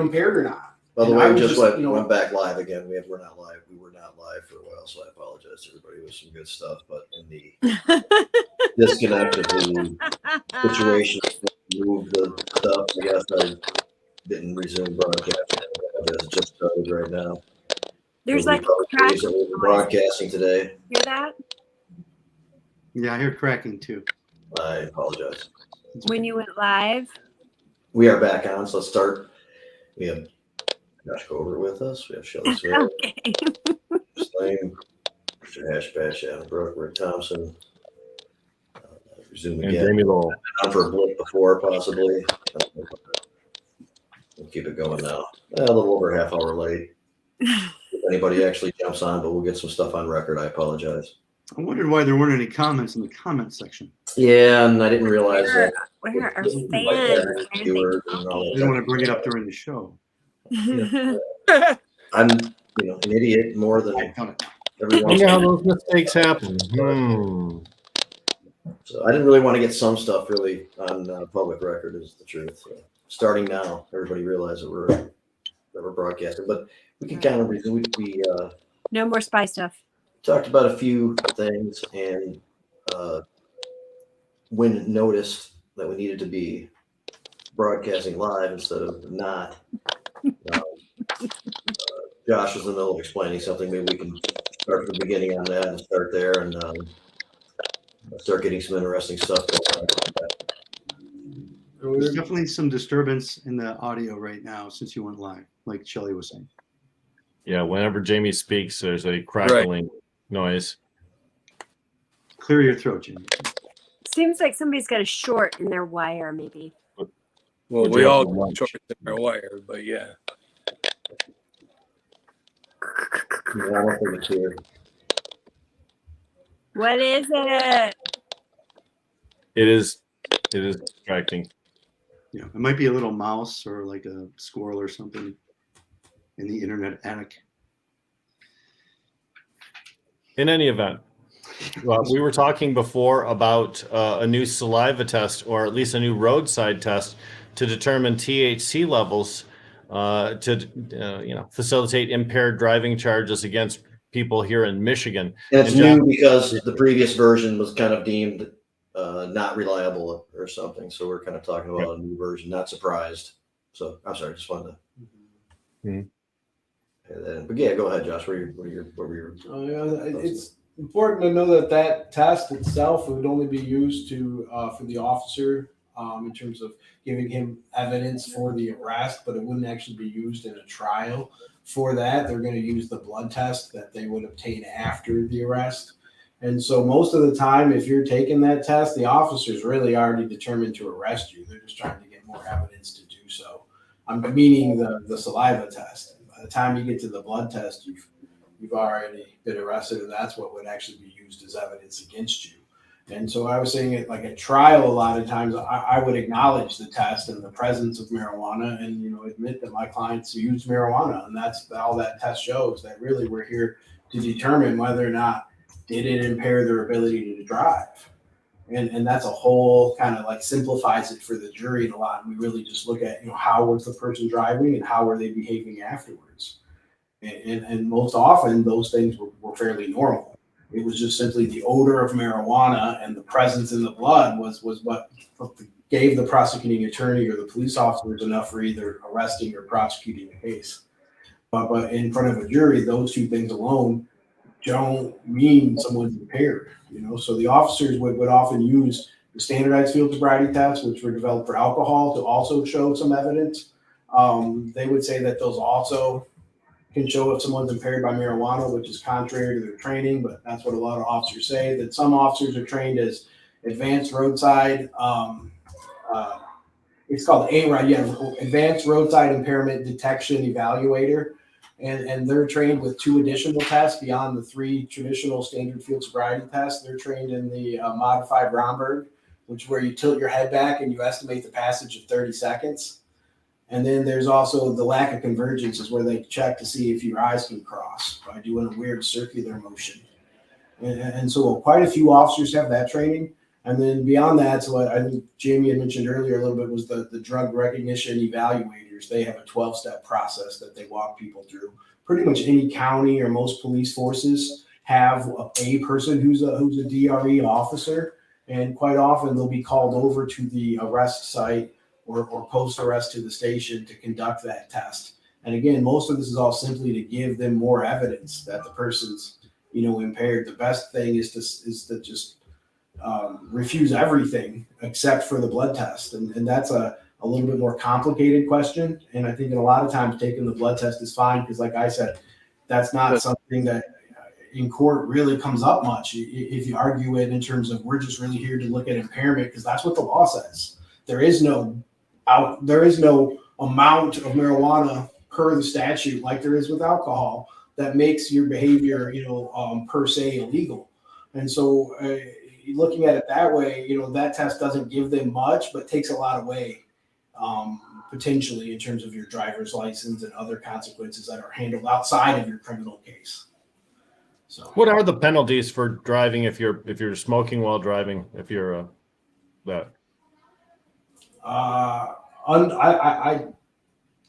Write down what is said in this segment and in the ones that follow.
impaired or not. By the way, we just went back live again. We're not live. We were not live for a while, so I apologize to everybody. It was some good stuff, but in the disconnect of the situation, moved the stuff. I guess I didn't resume broadcasting. It just started right now. There's like broadcasting today. Hear that? Yeah, I hear cracking too. I apologize. When you went live? We are back on, so let's start. We have Josh Covert with us. We have Shelly Smith. Okay. Slane, Mr. Hashbash, Adam Brooke, Rick Thompson. Resume and again. Jamie Lowell. On for a blip before, possibly. We'll keep it going now. A little over a half hour late. If anybody actually jumps on, but we'll get some stuff on record. I apologize. I wondered why there weren't any comments in the comment section. Yeah, and I didn't realize that. Where are fans? I didn't want to bring it up during the show. Yeah. I'm, an idiot more than everyone. You know how those mistakes happen. So I didn't really want to get some stuff really on public record, is the truth. So starting now, everybody realizes that we're broadcasting, but we can kind of resume. We no more spy stuff. Talked about a few things, and when noticed that we needed to be broadcasting live instead of not, Josh was in the middle of explaining something. Maybe we can start from the beginning on that and start there and start getting some interesting stuff going on. There's definitely some disturbance in the audio right now since you went live, like Shelly was saying. Yeah, whenever Jamie speaks, there's a crackling noise. Clear your throat, Jamie. Seems like somebody's got a short in their wire, maybe. Well, we all got shorts in our wire, but yeah. I don't think it's here. What is it? It is distracting. Yeah, it might be a little mouse or like a squirrel or something in the internet attic. In any event, we were talking before about a new saliva test, or at least a new roadside test, to determine THC levels to facilitate impaired driving charges against people here in Michigan. And it's new because the previous version was kind of deemed not reliable or something. So we're kind of talking about a new version. Not surprised. So I'm sorry, just wanted to. Mm-hmm. But yeah, go ahead, Josh. What were your it's important to know that test itself would only be used for the officer in terms of giving him evidence for the arrest, but it wouldn't actually be used in a trial. For that, they're going to use the blood test that they would obtain after the arrest. And so most of the time, if you're taking that test, the officer's really already determined to arrest you. They're just trying to get more evidence to do so. I'm meaning the saliva test. By the time you get to the blood test, you've already been arrested, and that's what would actually be used as evidence against you. And so I was saying it like a trial, a lot of times I would acknowledge the test and the presence of marijuana and, admit that my clients use marijuana. And that's all that test shows, that really we're here to determine whether or not did it impair their ability to drive. And that's a whole kind of like simplifies it for the jury a lot. And we really just look at, how was the person driving and how were they behaving afterwards? And most often those things were fairly normal. It was just simply the odor of marijuana and the presence in the blood was what gave the prosecuting attorney or the police officers enough for either arresting or prosecuting the case. But in front of a jury, those two things alone don't mean someone's impaired. So the officers would often use the standardized field sobriety tests, which were developed for alcohol, to also show some evidence. They would say that those also can show if someone's impaired by marijuana, which is contrary to their training, but that's what a lot of officers say. That some officers are trained as advanced roadside, it's called ARID, Advanced Roadside Impairment Detection Evaluator, and they're trained with 2 additional tests beyond the 3 traditional standard field sobriety tests. They're trained in the modified Romberg, which is where you tilt your head back and you estimate the passage of 30 seconds. And then there's also the lack of convergence, is where they check to see if your eyes can cross by doing a weird circular motion. And so quite a few officers have that training. And then beyond that, so I think Jamie had mentioned earlier a little bit was the drug recognition evaluators. They have a 12-step process that they walk people through. Pretty much any county or most police forces have a person who's a DRE officer, and quite often they'll be called over to the arrest site or post arrest to the station to conduct that test. And again, most of this is all simply to give them more evidence that the person's, impaired. The best thing is to just refuse everything except for the blood test. And that's a little bit more complicated question. And I think in a lot of times taking the blood test is fine because, like I said, that's not something that in court really comes up much. If you argue it in terms of we're just really here to look at impairment, because that's what the law says. There is no amount of marijuana per the statute like there is with alcohol that makes your behavior, per se illegal. And so looking at it that way, that test doesn't give them much, but takes a lot away potentially in terms of your driver's license and other consequences that are handled outside of your criminal case. So, what are the penalties for driving if you're smoking while driving? If you're that? I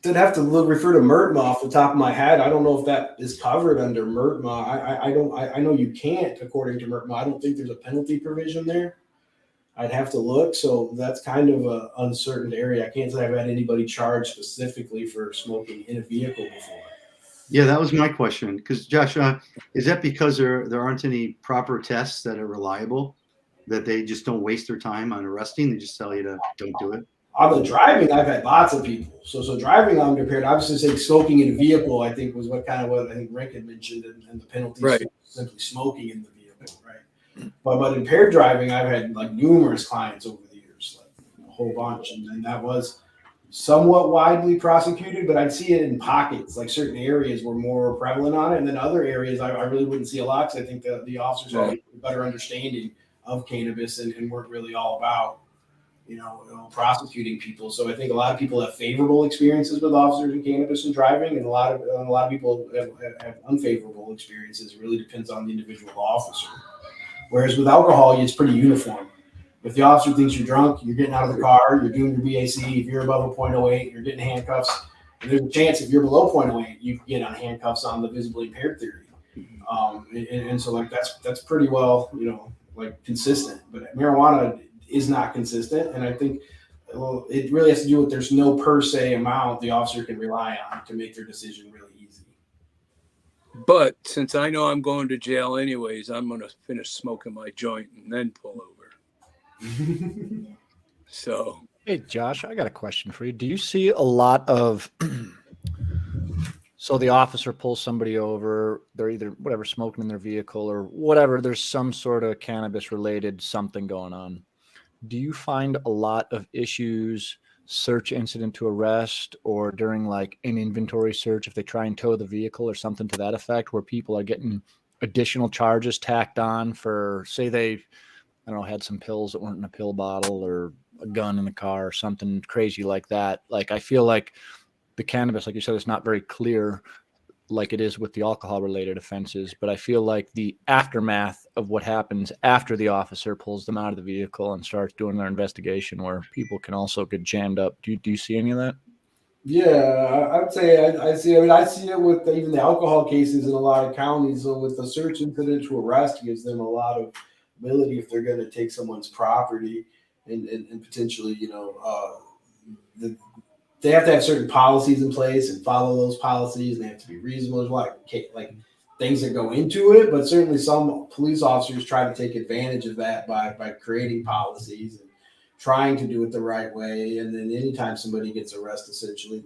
did have to refer to MRTMA off the top of my head. I don't know if that is covered under MRTMA. I know you can't according to MRTMA. I don't think there's a penalty provision there. I'd have to look. So that's kind of an uncertain area. I can't say I've had anybody charged specifically for smoking in a vehicle before. Yeah, that was my question. Because Josh, is that because there aren't any proper tests that are reliable, that they just don't waste their time on arresting? They just tell you to don't do it. On the driving, I've had lots of people. So driving, I'm prepared. Obviously, saying smoking in a vehicle, I think was what I think Rick had mentioned, and the penalties for simply smoking in the vehicle, right? But impaired driving, I've had like numerous clients over the years, like a whole bunch, and that was somewhat widely prosecuted, but I'd see it in pockets. Like certain areas were more prevalent on it, and then other areas I really wouldn't see a lot because I think the officers had a better understanding of cannabis and weren't really all about prosecuting people. So I think a lot of people have favorable experiences with officers in cannabis and driving, and a lot of people have unfavorable experiences. It really depends on the individual officer. Whereas with alcohol, it's pretty uniform. If the officer thinks you're drunk, you're getting out of the car, you're doing your BAC. If you're above a 0.08, you're getting handcuffs. And there's a chance if you're below 0.08, you can get on handcuffs on the visibly impaired theory. And so like that's pretty well, consistent. But marijuana is not consistent. And I think it really has to do with there's no per se amount the officer can rely on to make their decision really easy. But since I know I'm going to jail anyways, I'm going to finish smoking my joint and then pull over. So, hey, Josh, I got a question for you. Do you see a lot of so the officer pulls somebody over, they're either smoking in their vehicle or whatever, there's some sort of cannabis related something going on. Do you find a lot of issues, search incident to arrest, or during like an inventory search if they try and tow the vehicle or something to that effect, where people are getting additional charges tacked on for, say they, I don't know, had some pills that weren't in a pill bottle or a gun in the car or something crazy like that? Like, I feel like the cannabis, like you said, is not very clear like it is with the alcohol related offenses, but I feel like the aftermath of what happens after the officer pulls them out of the vehicle and starts doing their investigation, where people can also get jammed up. Do you see any of that? Yeah, I'd say I see. I mean, I see it with even the alcohol cases in a lot of counties. So with the search incident to arrest gives them a lot of ability if they're going to take someone's property and potentially, they have to have certain policies in place and follow those policies. They have to be reasonable. There's a lot of like things that go into it, but certainly some police officers try to take advantage of that by creating policies and trying to do it the right way. And then anytime somebody gets arrested, essentially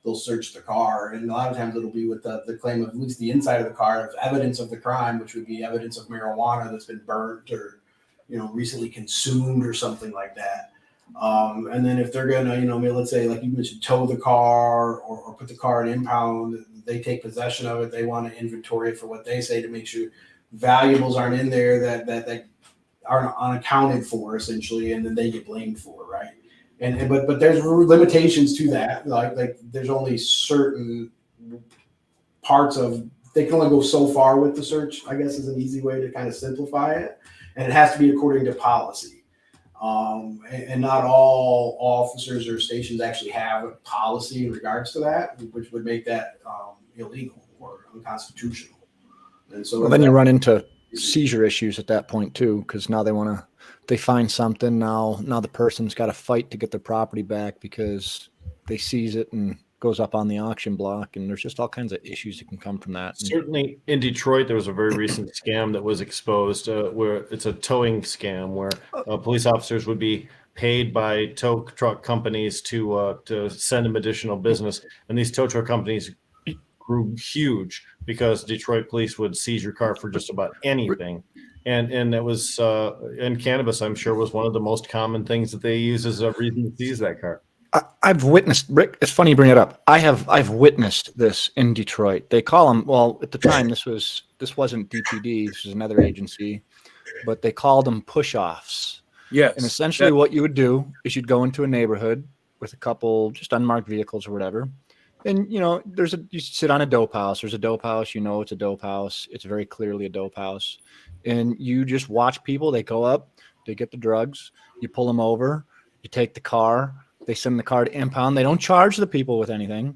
they'll search the car. And a lot of times it'll be with the claim of at least the inside of the car of evidence of the crime, which would be evidence of marijuana that's been burnt or, recently consumed or something like that. And then if they're gonna, let's say, like you mentioned, tow the car or put the car in impound, they take possession of it. They want to inventory it for what they say to make sure valuables aren't in there that aren't unaccounted for, essentially, and then they get blamed for, right? But there's limitations to that. Like there's only certain parts of, they can only go so far with the search, I guess is an easy way to kind of simplify it. And it has to be according to policy. And not all officers or stations actually have a policy in regards to that, which would make that illegal or unconstitutional. And so Well, then you run into seizure issues at that point too, because now they find something. Now the person's got to fight to get their property back because they seize it and goes up on the auction block, and there's just all kinds of issues that can come from that. Certainly in Detroit, there was a very recent scam that was exposed where it's a towing scam where police officers would be paid by tow truck companies to send them additional business. And these tow truck companies grew huge because Detroit police would seize your car for just about anything. And it was, and cannabis, I'm sure, was one of the most common things that they use as a reason to seize that car. I've witnessed, Rick, it's funny you bring it up. I've witnessed this in Detroit. They call them, well, at the time, this wasn't DPD, this was another agency, but they called them push-offs. Yes. And essentially what you would do is you'd go into a neighborhood with a couple just unmarked vehicles or whatever. And, you sit on a dope house. There's a dope house, it's a dope house. It's very clearly a dope house. And you just watch people. They go up, they get the drugs, you pull them over, you take the car. They send the car to impound. They don't charge the people with anything.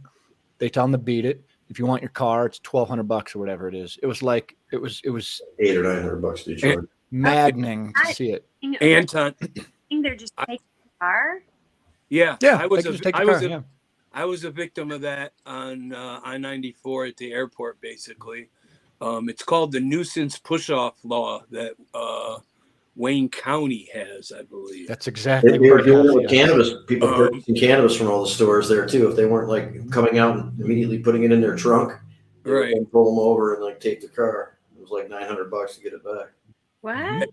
They tell them to beat it. If you want your car, it's $1,200 or whatever it is. It was like it was $800 or $900 to charge. maddening to see it. Anton, They're just taking the car. yeah, Yeah, I was a victim of that on I-94 at the airport. Basically, it's called the nuisance push-off law that Wayne County has, I believe. That's exactly They were what doing it happened. with cannabis. People purchasing cannabis from all the stores there too. If they weren't like coming out and immediately putting it in their trunk, they would Right. then pull them over and like take the car. It was like $900 to get it back. What?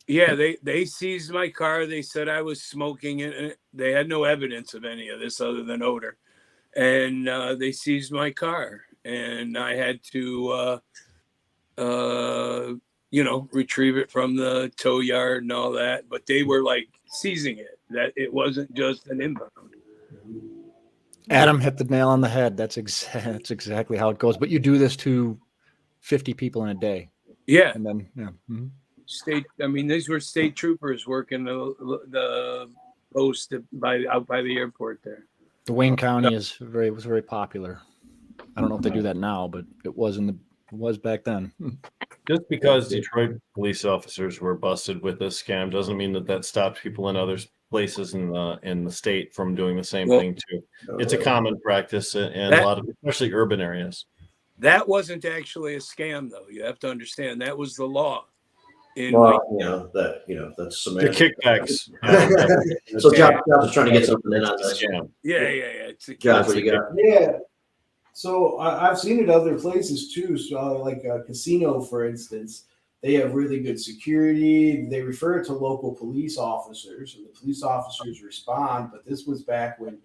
Yeah, they seized my car. They said I was smoking it. They had no evidence of any of this other than odor, and they seized my car, and I had to, retrieve it from the tow yard and all that. But they were like seizing it. That it wasn't just an impound. Adam hit the nail on the head. That's exactly how it goes. But you do this to 50 people in a day, Yeah, and then Mhm. these were state troopers working the post out by the airport there. The Wayne County was very popular. I don't know if they do that now, but it was back then. Just because Detroit police officers were busted with this scam doesn't mean that stopped people in other places in the state from doing the same thing too. It's a common practice in a lot of, especially urban areas. That wasn't actually a scam, though. You have to understand that was the law. That's The semantic. kickbacks. So Josh is trying to get something in on this. Scam. Yeah. It's a Josh, what you got? Yeah. So I've seen it other places too. So like a casino, for instance, they have really good security. They refer it to local police officers, and the police officers respond. But this was back when,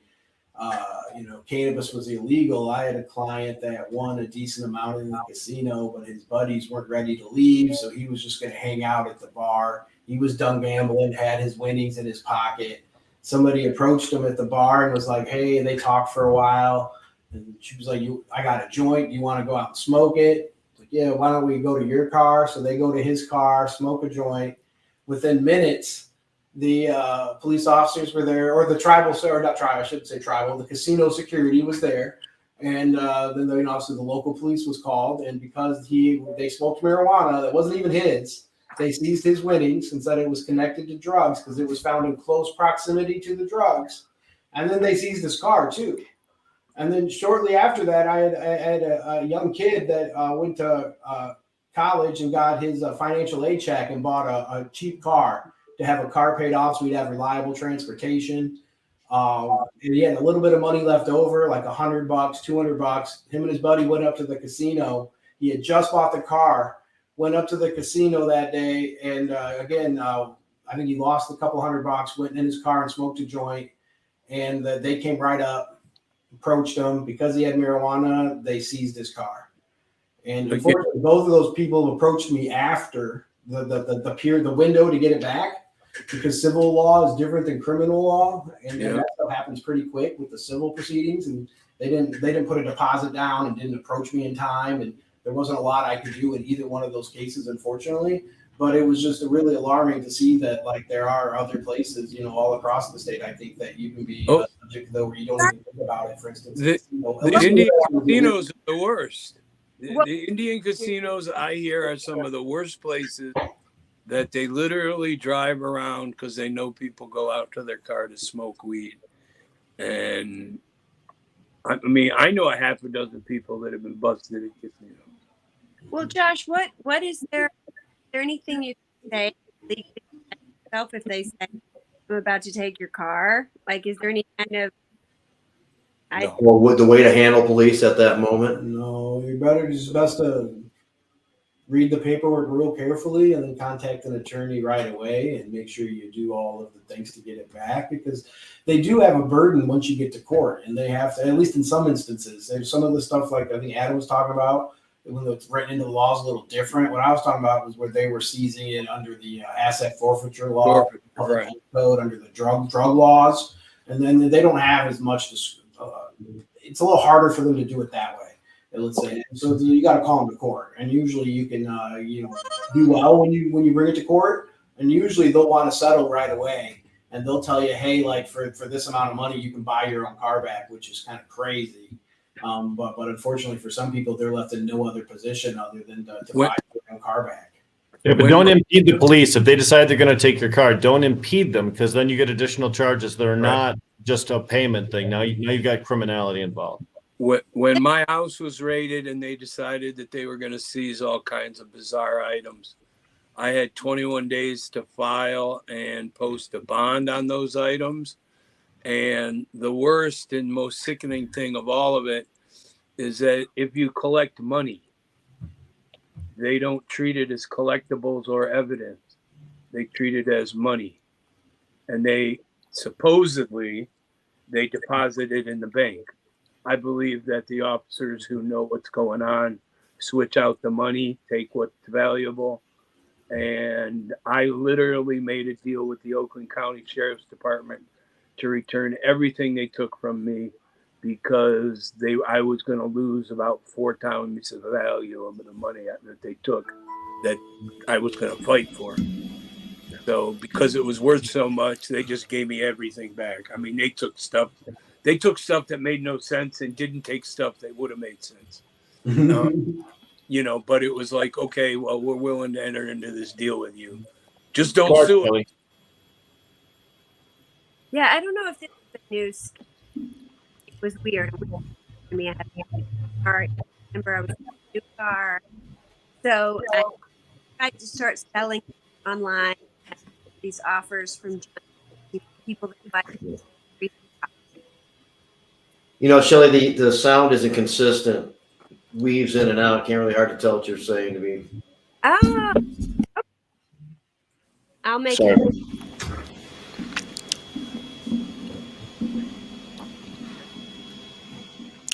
cannabis was illegal. I had a client that won a decent amount in the casino, but his buddies weren't ready to leave, so he was just going to hang out at the bar. He was done gambling, had his winnings in his pocket. Somebody approached him at the bar and was like, "Hey," and they talked for a while. And she was like, I got a joint. You want to go out and smoke it? Like, yeah, why don't we go to your car? So they go to his car, smoke a joint. Within minutes, the police officers were there, or the I shouldn't say tribal, the casino security was there. And then obviously the local police was called. And because they smoked marijuana that wasn't even his, they seized his winnings and said it was connected to drugs because it was found in close proximity to the drugs. And then they seized his car too. And then shortly after that, I had a young kid that went to college and got his financial aid check and bought a cheap car to have a car paid off so we'd have reliable transportation. And he had a little bit of money left over, like $100, $200. Him and his buddy went up to the casino. He had just bought the car, went up to the casino that day. And I think he lost a couple $100, went in his car and smoked a joint. And they came right up, approached him because he had marijuana. They seized his car, and unfortunately, both of those people approached me after the window to get it back because civil law is different than criminal law, and that stuff happens pretty quick with the civil proceedings. And they didn't put a deposit down and didn't approach me in time, and there wasn't a lot I could do in either one of those cases, unfortunately. but it was just really alarming to see that like there are other places, all across the state. I think that you can be subject to that where you don't even think about it. For instance, The unless Indian you- casinos are the worst. Well- The Indian casinos, I hear, are some of the worst places that they literally drive around because they know people go out to their car to smoke weed. And I mean, I know a half a dozen people that have been busted at casinos. Well, Josh, what is there? Is there anything you can say legally yourself if they say I'm about to take your car? Like, is there any kind of No. Or would the way to handle police at that moment? No, you're better just best to read the paperwork real carefully and then contact an attorney right away and make sure you do all of the things to get it back, because they do have a burden once you get to court, and they have to, at least in some instances. There's some of the stuff like I think Adam was talking about, when it's written into the law is a little different. What I was talking about was where they were seizing it under the asset forfeiture law, Right. code, under the drug laws, and then they don't have as much. It's a little harder for them to do it that way. Let's say, so you got to call them to court, and usually you can, do well when you bring it to court, and usually they'll want to settle right away, and they'll tell you, hey, like for this amount of money, you can buy your own car back, which is kind of crazy. But unfortunately for some people, they're left in no other position other than to buy their own car back. Yeah, but don't impede the police. If they decide they're going to take your car, don't impede them, because then you get additional charges that are not just a payment thing. Now you've got criminality involved. When my house was raided and they decided that they were going to seize all kinds of bizarre items, I had 21 days to file and post a bond on those items. And the worst and most sickening thing of all of it is that if you collect money, they don't treat it as collectibles or evidence. They treat it as money. And they supposedly deposit it in the bank. I believe that the officers who know what's going on switch out the money, take what's valuable. And I literally made a deal with the Oakland County Sheriff's Department to return everything they took from me, because I was going to lose about 4 times the value of the money that they took, that I was going to fight for. So because it was worth so much, they just gave me everything back. I mean, they took stuff that made no sense and didn't take stuff that would have made sense. But it was like, okay, well, we're willing to enter into this deal with you. Just don't sue us. Yeah, I don't know if this is the news. It was weird. I mean, I had a car. I remember I was in a new car. So I tried to start selling online these offers from people that buy. Shelley, the sound isn't consistent. Weaves in and out. Can't really hard to tell what you're saying to me. I'll make Sorry. it.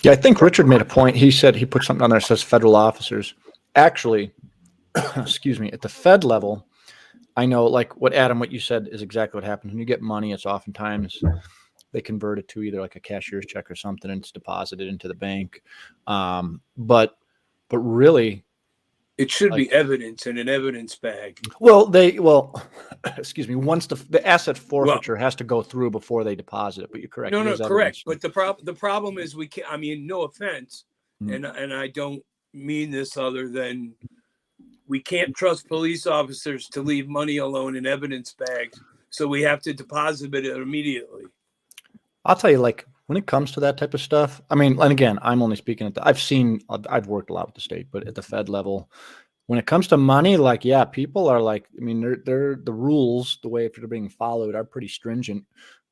Yeah, I think Richard made a point. He said he put something on there that says federal officers. Actually, excuse me, at the Fed level, I know, like what you said is exactly what happens. When you get money, it's oftentimes they convert it to either like a cashier's check or something, and it's deposited into the bank. But really, it should be evidence in an evidence bag. Well, excuse me. Once the asset forfeiture has to go through before they deposit it. But you're correct. No, correct. But the problem is we can't. I mean, no offense, and I don't mean this other than we can't trust police officers to leave money alone in evidence bags, so we have to deposit it immediately. I'll tell you, like when it comes to that type of stuff, I mean, and again, I'm only speaking I've worked a lot with the state, but at the Fed level, when it comes to money, like, yeah, people are like, I mean, they're the rules, the way if they're being followed are pretty stringent.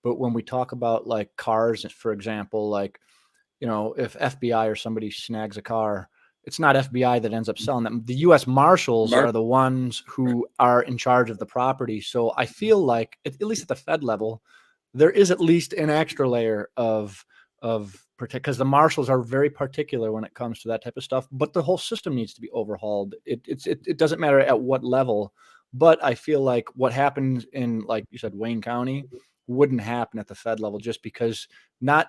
But when we talk about like cars, for example, like, if FBI or somebody snags a car, it's not FBI that ends up selling them. The U.S. Marshals are the ones who are in charge of the property. So I feel like, at least at the Fed level, there is at least an extra layer of protect, because the marshals are very particular when it comes to that type of stuff. But the whole system needs to be overhauled. It doesn't matter at what level, but I feel like what happened in, like you said, Wayne County, wouldn't happen at the Fed level, just because not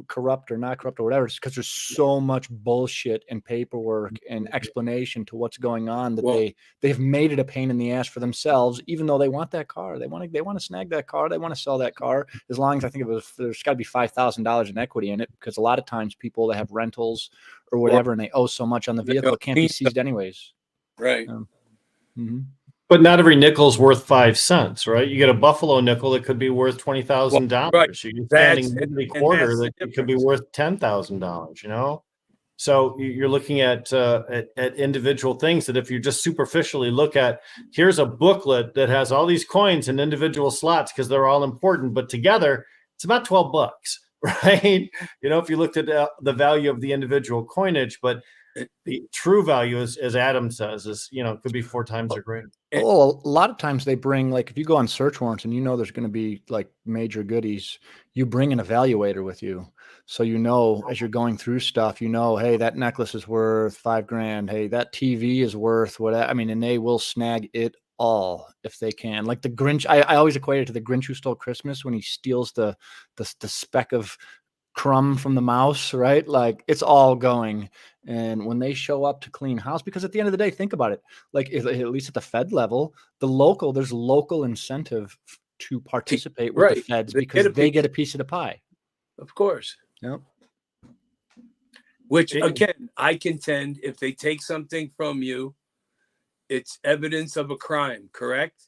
corrupt or not corrupt or whatever, just because there's so much bullshit and paperwork and explanation to what's going on that they've made it a pain in the ass for themselves, even though they want that car. They want to snag that car. They want to sell that car, as long as I think there's got to be $5,000 in equity in it, because a lot of times people that have rentals or whatever and they owe so much on the vehicle, it can't be seized anyways. Right. But not every nickel's worth 5 cents, right? You get a Buffalo nickel that could be worth $20,000. Right. You get standing Liberty quarter that could be worth $10,000. You know, so you're looking at individual things that if you just superficially look at, here's a booklet that has all these coins in individual slots because they're all important, but together it's about $12, right? You know, if you looked at the value of the individual coinage, but the true value is, as Adam says, is, you know, could be 4 times or greater. Well, a lot of times they bring, like, if you go on search warrants and you know there's going to be like major goodies, you bring an evaluator with you. So, you know, as you're going through stuff, you know, hey, that necklace is worth $5,000. Hey, that TV is worth what? I mean, and they will snag it all if they can. Like the Grinch, I always equate it to the Grinch Who Stole Christmas, when he steals the speck of crumb from the mouse, right? Like, it's all going. And when they show up to clean house, because at the end of the day, think about it, like at least at the Fed level, there's local incentive to participate with the feds, because they get a piece of the pie. Of course. Yep. Which, again, I contend if they take something from you, it's evidence of a crime, correct?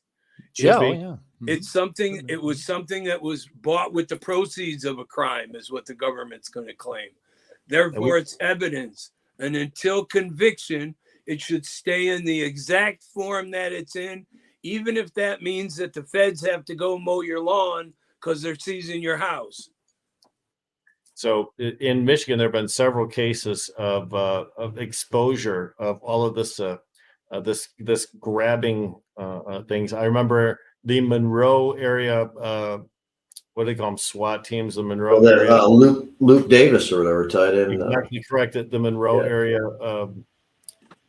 Yeah. It's something, it was something that was bought with the proceeds of a crime, is what the government's going to claim. Therefore, it's evidence. And until conviction, it should stay in the exact form that it's in, even if that means that the feds have to go mow your lawn because they're seizing your house. So in Michigan, there have been several cases of exposure of all of this this grabbing things. I remember the Monroe area. What do they call them? SWAT teams, the Monroe area. Luke Davis or whatever tied in. Exactly correct. At the Monroe area.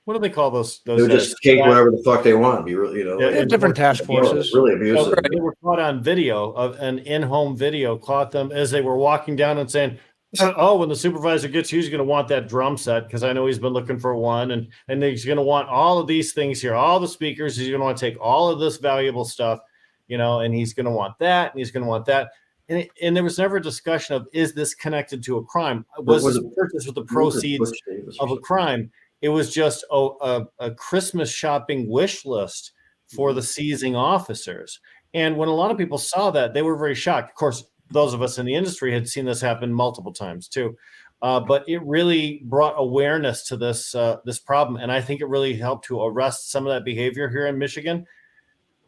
What do they call those? They would just take whatever the fuck they want. Be really, different task forces. Really abusive. They were caught on video, of an in-home video, caught them as they were walking down and saying, "Oh, when the supervisor gets you, he's going to want that drum set, because I know he's been looking for one, and he's going to want all of these things here, all the speakers. He's going to want to take all of this valuable stuff, you know, and he's going to want that, and he's going to want that." And there was never a discussion of, is this connected to a crime? Was this purchased with the proceeds of a crime? It was just a Christmas shopping wish list for the seizing officers. And when a lot of people saw that, they were very shocked. Of course, those of us in the industry had seen this happen multiple times too. But it really brought awareness to this problem. And I think it really helped to arrest some of that behavior here in Michigan,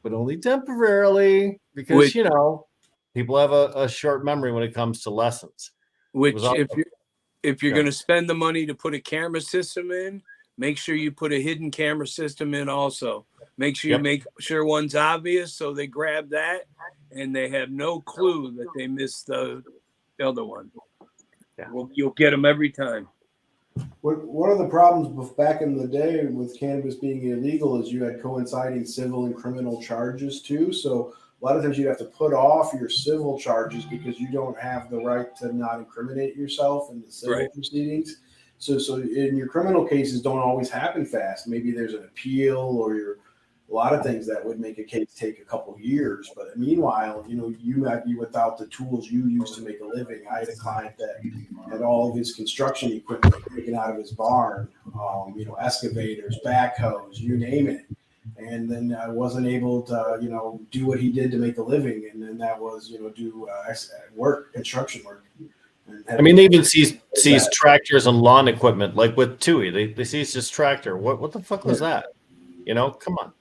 but only temporarily, because, you know, people have a short memory when it comes to lessons. Which, if you're going to spend the money to put a camera system in, make sure you put a hidden camera system in also. Make sure you make sure one's obvious, so they grab that and they have no clue that they missed the other one. Yeah. Well, you'll get them every time. One of the problems back in the day with cannabis being illegal is you had coinciding civil and criminal charges too. So a lot of times you have to put off your civil charges because you don't have the right to not incriminate yourself in the civil proceedings. So in your criminal cases don't always happen fast. Maybe there's an appeal, or a lot of things that would make a case take a couple of years. But meanwhile, you know, you might be without the tools you use to make a living. I had a client that had all of his construction equipment taken out of his barn, you know, excavators, backhoes, you name it. And then I wasn't able to, you know, do what he did to make a living. And then that was, you know, do construction work. I mean, they even seized tractors and lawn equipment, like with Tui. They seized his tractor. What the fuck was that? You know, come on.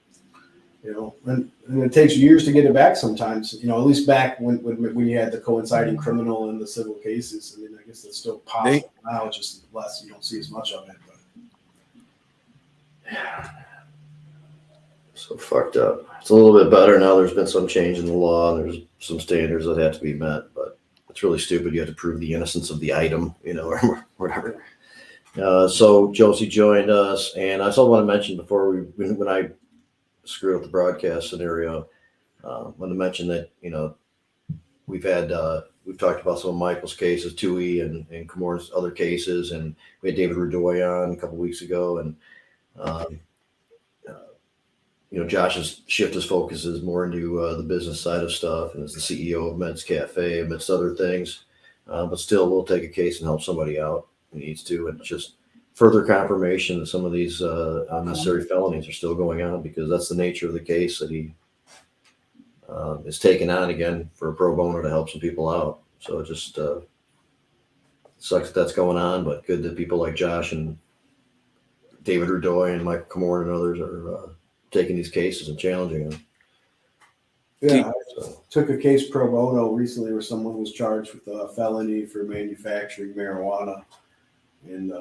You know, and it takes years to get it back sometimes, you know, at least back when you had the coinciding criminal and the civil cases. I mean, I guess that's still possible now, just less, you don't see as much of it. But yeah. So fucked up. It's a little bit better now. There's been some change in the law, and there's some standards that have to be met, but it's really stupid. You have to prove the innocence of the item, you know, or whatever. So Josie joined us, and I also want to mention before when I screwed up the broadcast scenario, I want to mention that, you know, we've talked about some of Michael's cases, Tui and Kamor's other cases, and we had David Rudoy on a couple weeks ago, and Josh has shifted his focuses more into the business side of stuff, and is the CEO of Meds Cafe amidst other things. But still, we'll take a case and help somebody out who needs to, and just further confirmation that some of these unnecessary felonies are still going on, because that's the nature of the case that he is taking on again for a pro bono to help some people out. So it just sucks that's going on, but good that people like Josh and David Rudoy and Michael Kamor and others are taking these cases and challenging them. Yeah, I took a case pro bono recently where someone was charged with a felony for manufacturing marijuana, and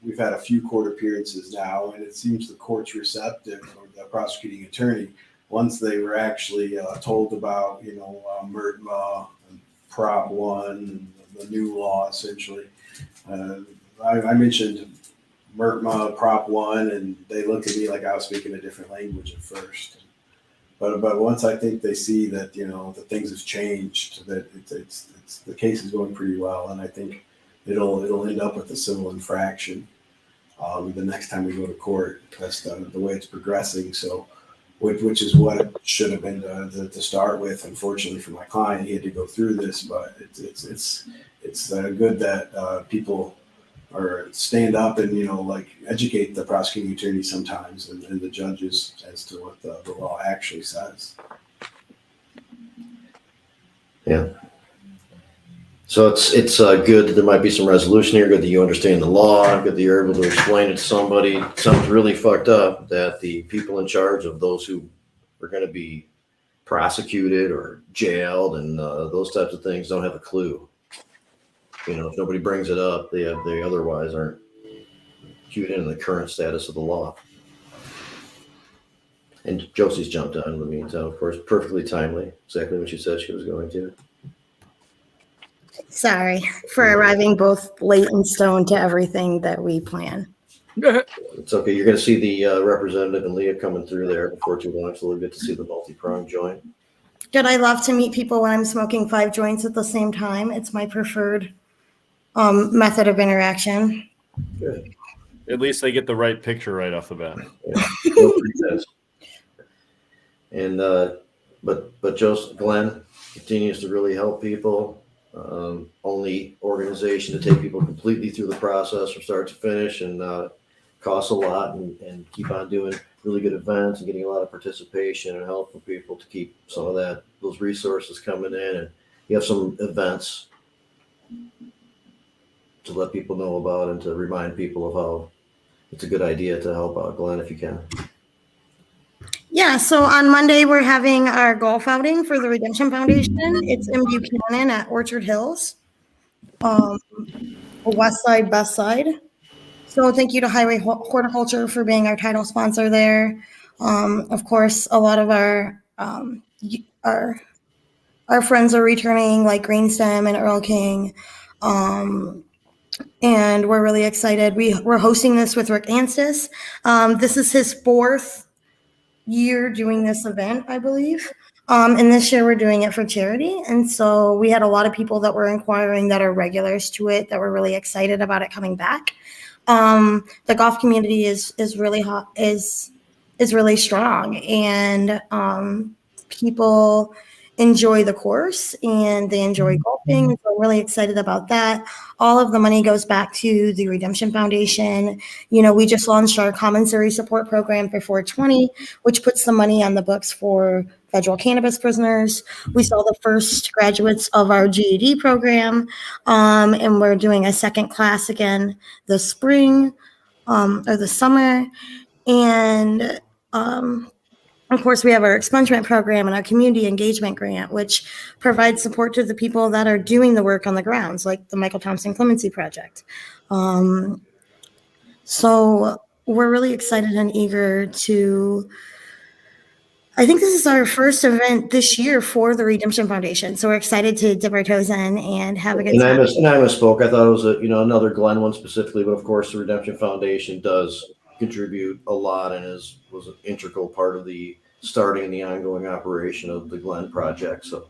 we've had a few court appearances now, and it seems the court's receptive, or the prosecuting attorney, once they were actually told about, MRTMA and Prop 1, and the new law, essentially. I mentioned MRTMA, Prop 1, and they looked at me like I was speaking a different language at first. But once I think they see that, that things have changed, that it's the case is going pretty well, and I think it'll end up with a civil infraction the next time we go to court. That's the way it's progressing. So, which is what it should have been to start with. Unfortunately for my client, he had to go through this, but it's good that people or stand up and educate the prosecuting attorney sometimes and the judges as to what the law actually says. Yeah. So it's good that there might be some resolution here. Good that you understand the law. Good that you're able to explain it to somebody. It sounds really fucked up that the people in charge of those who are going to be prosecuted or jailed and those types of things don't have a clue. If nobody brings it up, they otherwise aren't cued in the current status of the law. And Josie's jumped on in the meantime, of course, perfectly timely. Exactly what she said she was going to. Sorry for arriving both late and stoned to everything that we plan. It's okay. You're going to see the representative and Leah coming through there before too long, so we'll get to see the multi-pronged joint. Good. I love to meet people when I'm smoking 5 joints at the same time. It's my preferred method of interaction. Good. At least they get the right picture right off the bat. Yeah. No pretense. And but Glenn continues to really help people. Only organization to take people completely through the process from start to finish, and costs a lot, and keep on doing really good events and getting a lot of participation and help from people to keep some of those resources coming in. And you have some events to let people know about and to remind people of how it's a good idea to help out. Glenn, if you can. Yeah, so on Monday, we're having our golf outing for the Redemption Foundation. It's in Buchanan at Orchard Hills, west side, best side. So thank you to Highway Horticulture for being our title sponsor there. Of course, a lot of our friends are returning, like Greenstem and Earl King. And we're really excited. We're hosting this with Rick Anstis. This is his 4th year doing this event, I believe. And this year we're doing it for charity. And so we had a lot of people that were inquiring that are regulars to it, that were really excited about it coming back. The golf community is really hot, is really strong, and people enjoy the course and they enjoy golfing. So I'm really excited about that. All of the money goes back to the Redemption Foundation. We just launched our commissary support program for 420, which puts the money on the books for federal cannabis prisoners. We saw the first graduates of our GED program, and we're doing a second class again this spring or the summer. And of course, we have our expungement program and our community engagement grant, which provides support to the people that are doing the work on the grounds, like the Michael Thompson Clemency Project. So we're really excited and eager to, I think this is our first event this year for the Redemption Foundation. So we're excited to dip our toes in and have a good time. And I misspoke. I thought it was another Glenn one specifically, but of course the Redemption Foundation does contribute a lot and was an integral part of the starting the ongoing operation of the Glenn project. So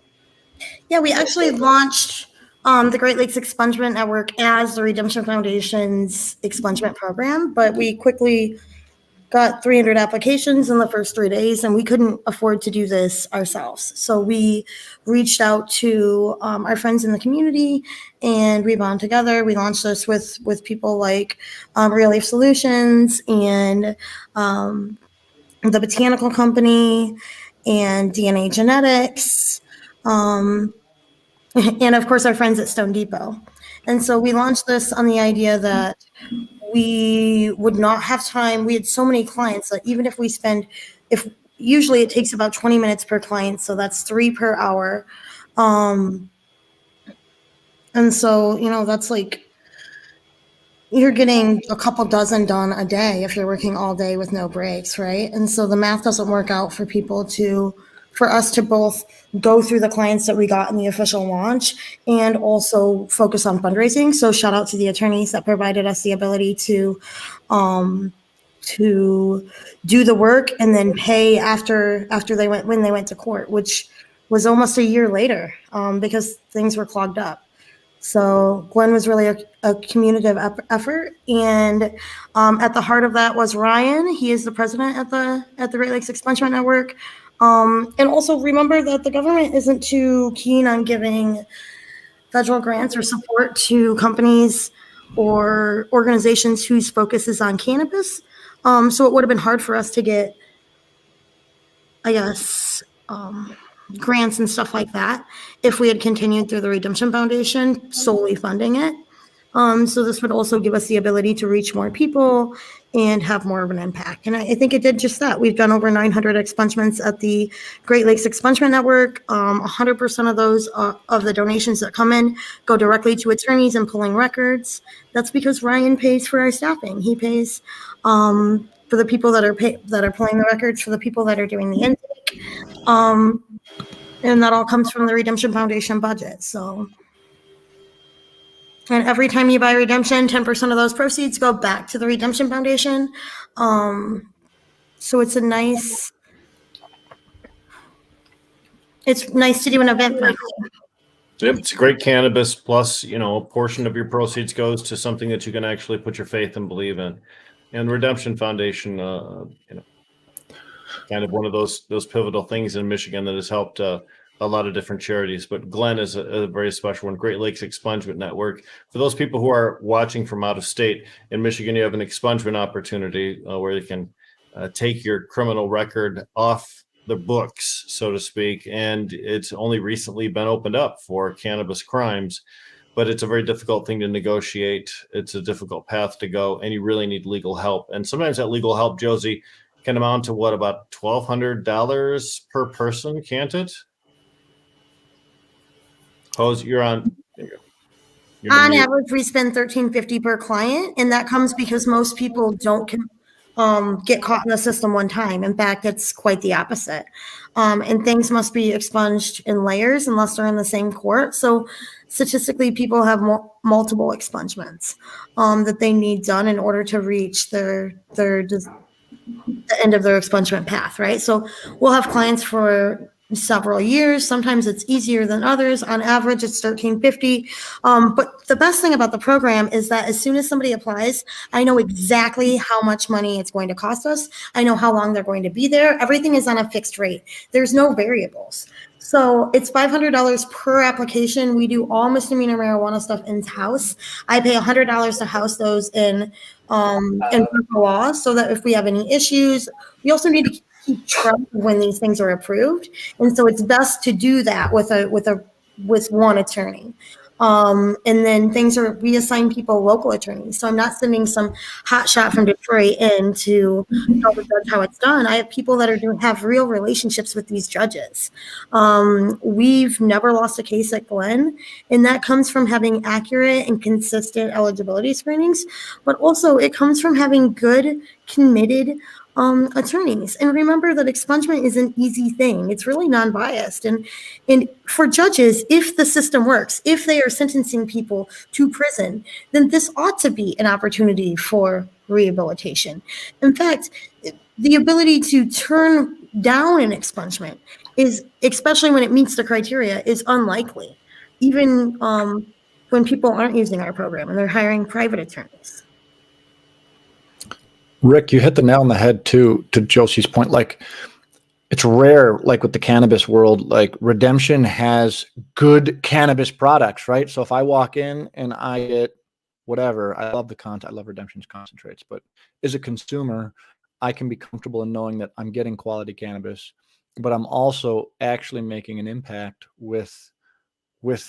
Yeah, we actually launched the Great Lakes Expungement Network as the Redemption Foundation's expungement program, but we quickly got 300 applications in the first 3 days, and we couldn't afford to do this ourselves. So we reached out to our friends in the community, and we bond together. We launched this with people like Real Life Solutions and the Botanical Company and DNA Genetics. And of course, our friends at Stone Depot. And so we launched this on the idea that we would not have time. We had so many clients that even if we spend, if usually it takes about 20 minutes per client, so that's 3 per hour. And so, that's like, you're getting a couple dozen done a day if you're working all day with no breaks, right? And so the math doesn't work out for for us to both go through the clients that we got in the official launch and also focus on fundraising. So shout out to the attorneys that provided us the ability to do the work and then pay after when they went to court, which was almost a year later, because things were clogged up. So Glenn was really a communicative effort, and at the heart of that was Ryan. He is the president at the Great Lakes Expungement Network. And also remember that the government isn't too keen on giving federal grants or support to companies or organizations whose focus is on cannabis. So it would have been hard for us to get, I guess, grants and stuff like that if we had continued through the Redemption Foundation solely funding it. So this would also give us the ability to reach more people and have more of an impact. And I think it did just that. We've done over 900 expungements at the Great Lakes Expungement Network. 100% of those of the donations that come in go directly to attorneys and pulling records. That's because Ryan pays for our staffing. He pays for the people that are pulling the records, for the people that are doing the intake. And that all comes from the Redemption Foundation budget. So, and every time you buy Redemption, 10% of those proceeds go back to the Redemption Foundation. So it's nice to do an event like that. Yep, it's great cannabis. Plus, a portion of your proceeds goes to something that you can actually put your faith and believe in. And Redemption Foundation, kind of one of those pivotal things in Michigan that has helped a lot of different charities. But Glenn is a very special one. Great Lakes Expungement Network. For those people who are watching from out of state, in Michigan, you have an expungement opportunity where you can take your criminal record off the books, so to speak. And it's only recently been opened up for cannabis crimes. But it's a very difficult thing to negotiate. It's a difficult path to go, and you really need legal help. And sometimes that legal help, Josie, can amount to what, about $1,200 per person, can't it? Hose, you're on. There you go. On average, we spend $1,350 per client, and that comes because most people don't get caught in the system one time. In fact, it's quite the opposite. And things must be expunged in layers unless they're in the same court. So statistically, people have multiple expungements that they need done in order to reach the end of their expungement path, right? So we'll have clients for several years. Sometimes it's easier than others. On average, it's $1,350. But the best thing about the program is that as soon as somebody applies, I know exactly how much money it's going to cost us. I know how long they're going to be there. Everything is on a fixed rate. There's no variables. So it's $500 per application. We do all misdemeanor marijuana stuff in-house. I pay $100 to house those in law, so that if we have any issues, we also need to keep track of when these things are approved. And so it's best to do that with one attorney. And then we assign people local attorneys. So I'm not sending some hot shot from Detroit in to tell the judge how it's done. I have people that have real relationships with these judges. We've never lost a case at Glenn, and that comes from having accurate and consistent eligibility screenings, but also it comes from having good, committed attorneys. And remember that expungement is an easy thing. It's really non-biased. And for judges, if the system works, if they are sentencing people to prison, then this ought to be an opportunity for rehabilitation. In fact, the ability to turn down an expungement is, especially when it meets the criteria, is unlikely, even when people aren't using our program and they're hiring private attorneys. Rick, you hit the nail on the head too, to Josie's point. Like, it's rare, like with the cannabis world, like Redemption has good cannabis products, right? So if I walk in and I get whatever, I love the content, I love Redemption's concentrates, but as a consumer, I can be comfortable in knowing that I'm getting quality cannabis, but I'm also actually making an impact with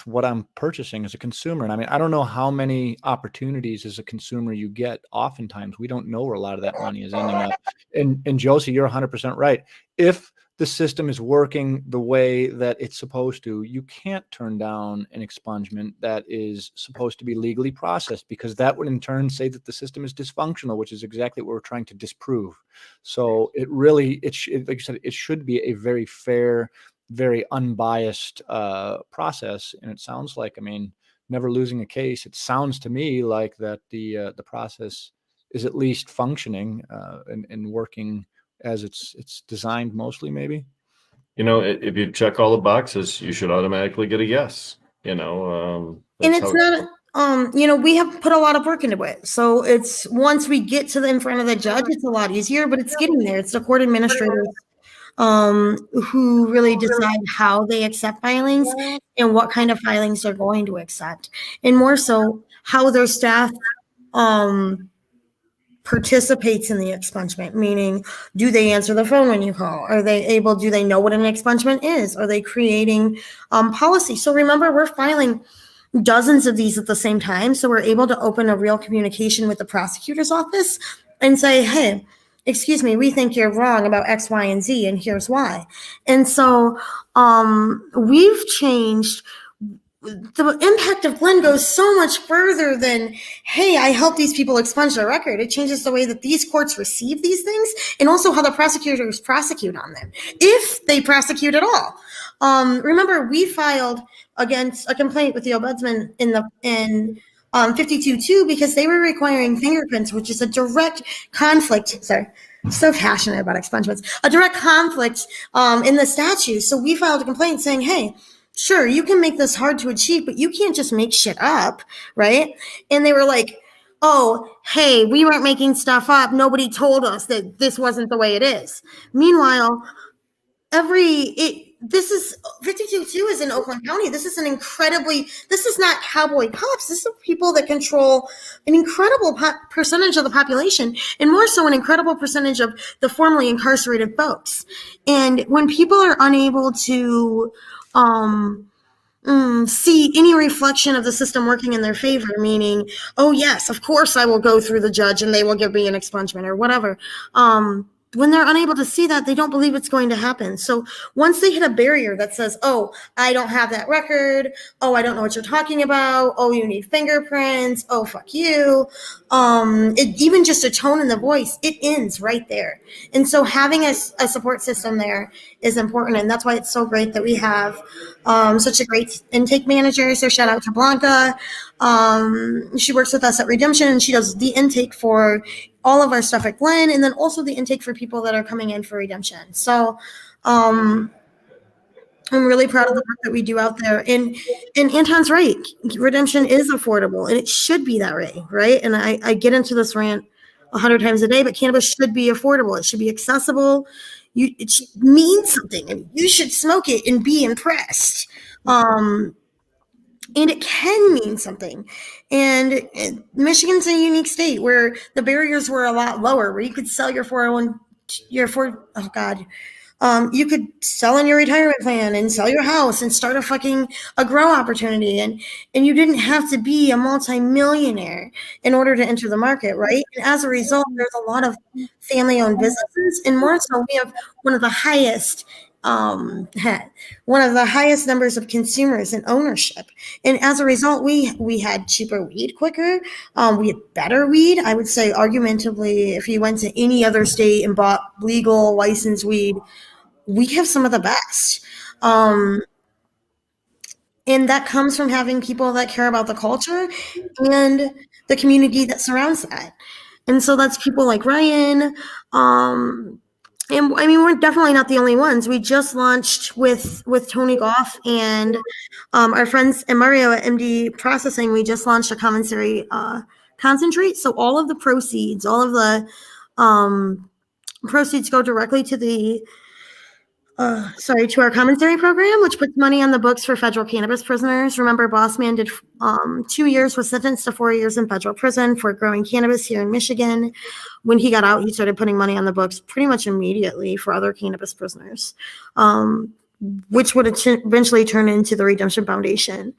what I'm purchasing as a consumer. And I mean, I don't know how many opportunities as a consumer you get. Oftentimes we don't know where a lot of that money is ending up. And Josie, you're 100% right. If the system is working the way that it's supposed to, you can't turn down an expungement that is supposed to be legally processed, because that would in turn say that the system is dysfunctional, which is exactly what we're trying to disprove. So it really, like you said, it should be a very fair, very unbiased process. And it sounds like, I mean, never losing a case, it sounds to me like that the process is at least functioning and working as it's designed mostly, maybe. You know, if you check all the boxes, you should automatically get a yes, you know. And it's not, we have put a lot of work into it. So it's, once we get to in front of the judge, it's a lot easier, but it's getting there. It's the court administrators who really decide how they accept filings and what kind of filings they're going to accept, and more so how their staff participates in the expungement, meaning, do they answer the phone when you call? Do they know what an expungement is? Are they creating policy? So remember, we're filing dozens of these at the same time. So we're able to open a real communication with the prosecutor's office and say, hey, excuse me, we think you're wrong about X, Y, and Z, and here's why. And so we've changed. The impact of Glenn goes so much further than, hey, I help these people expunge their record. It changes the way that these courts receive these things, and also how the prosecutors prosecute on them, if they prosecute at all. Remember, we filed against a complaint with the ombudsman in 52.2 because they were requiring fingerprints, which is a direct conflict. Sorry, I'm so passionate about expungements. A direct conflict in the statute. So we filed a complaint saying, hey, sure, you can make this hard to achieve, but you can't just make shit up, right? And they were like, oh, hey, we weren't making stuff up. Nobody told us that this wasn't the way it is. Meanwhile, this is 52.2 is in Oakland County. This is not cowboy cops. This is people that control an incredible percentage of the population, and more so an incredible percentage of the formerly incarcerated folks. And when people are unable to see any reflection of the system working in their favor, meaning, oh yes, of course I will go through the judge and they will give me an expungement or whatever. When they're unable to see that, they don't believe it's going to happen. So once they hit a barrier that says, oh, I don't have that record. Oh, I don't know what you're talking about. Oh, you need fingerprints. Oh, fuck you. Even just a tone in the voice, it ends right there. And so having a support system there is important. And that's why it's so great that we have such a great intake manager. So shout out to Blanca. She works with us at Redemption, and she does the intake for all of our stuff at Glen, and then also the intake for people that are coming in for Redemption. So I'm really proud of the work that we do out there. And Anton's right. Redemption is affordable, and it should be that way, right? And I get into this rant 100 times a day, but cannabis should be affordable. It should be accessible. It should mean something, and you should smoke it and be impressed. And it can mean something. And Michigan's a unique state where the barriers were a lot lower, where you could sell you could sell in your retirement plan and sell your house and start a grow opportunity. And you didn't have to be a multimillionaire in order to enter the market, right? And as a result, there's a lot of family-owned businesses. And more so, we have one of the highest had one of the highest numbers of consumers and ownership. And as a result, we had cheaper weed quicker. We had better weed. I would say, argumentatively, if you went to any other state and bought legal licensed weed, we have some of the best. And that comes from having people that care about the culture and the community that surrounds that. And so that's people like Ryan. And I mean, we're definitely not the only ones. We just launched with Tony Goff and our friends and Mario at MD Processing. We just launched a commissary concentrate. So all of the proceeds, all of the proceeds go directly to the to our commissary program, which puts money on the books for federal cannabis prisoners. Remember, Bossman did 2 years, was sentenced to 4 years in federal prison for growing cannabis here in Michigan. When he got out, he started putting money on the books pretty much immediately for other cannabis prisoners, which would eventually turn into the Redemption Foundation.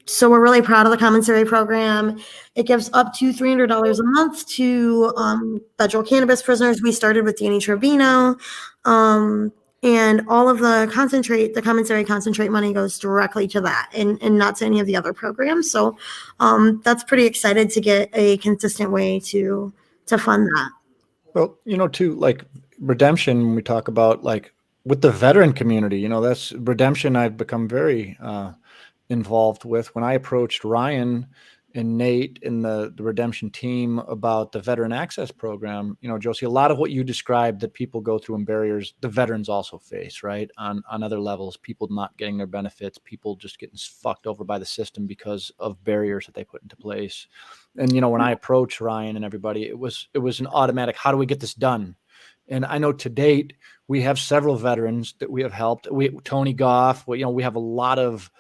So we're really proud of the commissary program. It gives up to $300 a month to federal cannabis prisoners. We started with Danny Trevino, and all of the commissary concentrate money goes directly to that and not to any of the other programs. So that's pretty excited to get a consistent way to fund that. Well, too, like Redemption, when we talk about like with the veteran community, that's Redemption I've become very involved with. When I approached Ryan and Nate and the Redemption team about the Veteran Access Program, Josie, a lot of what you described that people go through and barriers, the veterans also face, right? On other levels, people not getting their benefits, people just getting fucked over by the system because of barriers that they put into place. And, when I approached Ryan and everybody, it was an automatic, how do we get this done? And I know to date, we have several veterans that we have helped. Tony Goff, we have a lot of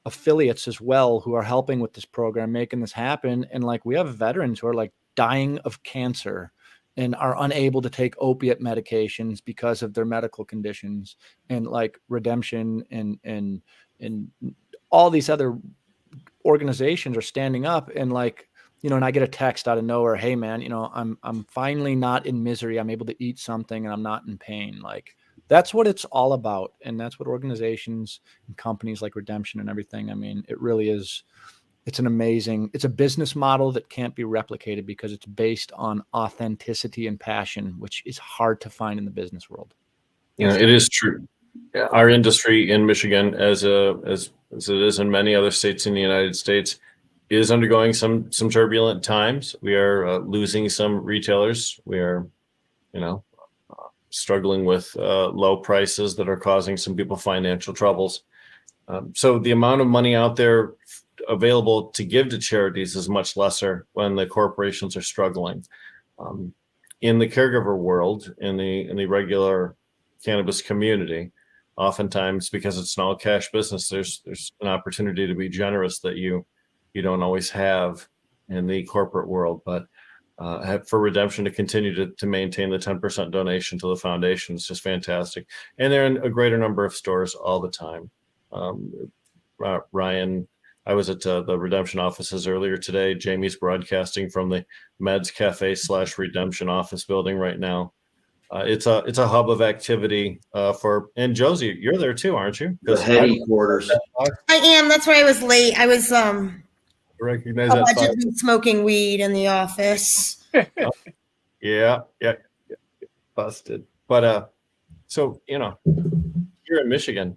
affiliates as well who are helping with this program, making this happen. And like, we have veterans who are like dying of cancer and are unable to take opiate medications because of their medical conditions, and like Redemption and all these other organizations are standing up and like, and I get a text out of nowhere, hey man, I'm finally not in misery. I'm able to eat something and I'm not in pain. Like, that's what it's all about. And that's what organizations and companies like Redemption and everything. I mean, it really is. It's a business model that can't be replicated because it's based on authenticity and passion, which is hard to find in the business world. It is true. Our industry in Michigan, as it is in many other states in the United States, is undergoing some turbulent times. We are losing some retailers. We are, struggling with low prices that are causing some people financial troubles. So the amount of money out there available to give to charities is much lesser when the corporations are struggling. In the caregiver world, in the regular cannabis community, oftentimes because it's an all cash business, there's an opportunity to be generous that you don't always have in the corporate world. But for Redemption to continue to maintain the 10% donation to the foundation is just fantastic. And they're in a greater number of stores all the time. Ryan, I was at the Redemption offices earlier today. Jamie's broadcasting from the Meds Cafe / Redemption office building right now. It's a hub of activity and Josie, you're there too, aren't you? The headquarters. I am. That's why I was late. I was recognize that allegedly smoking weed in the office. Yeah, busted. But so here in Michigan,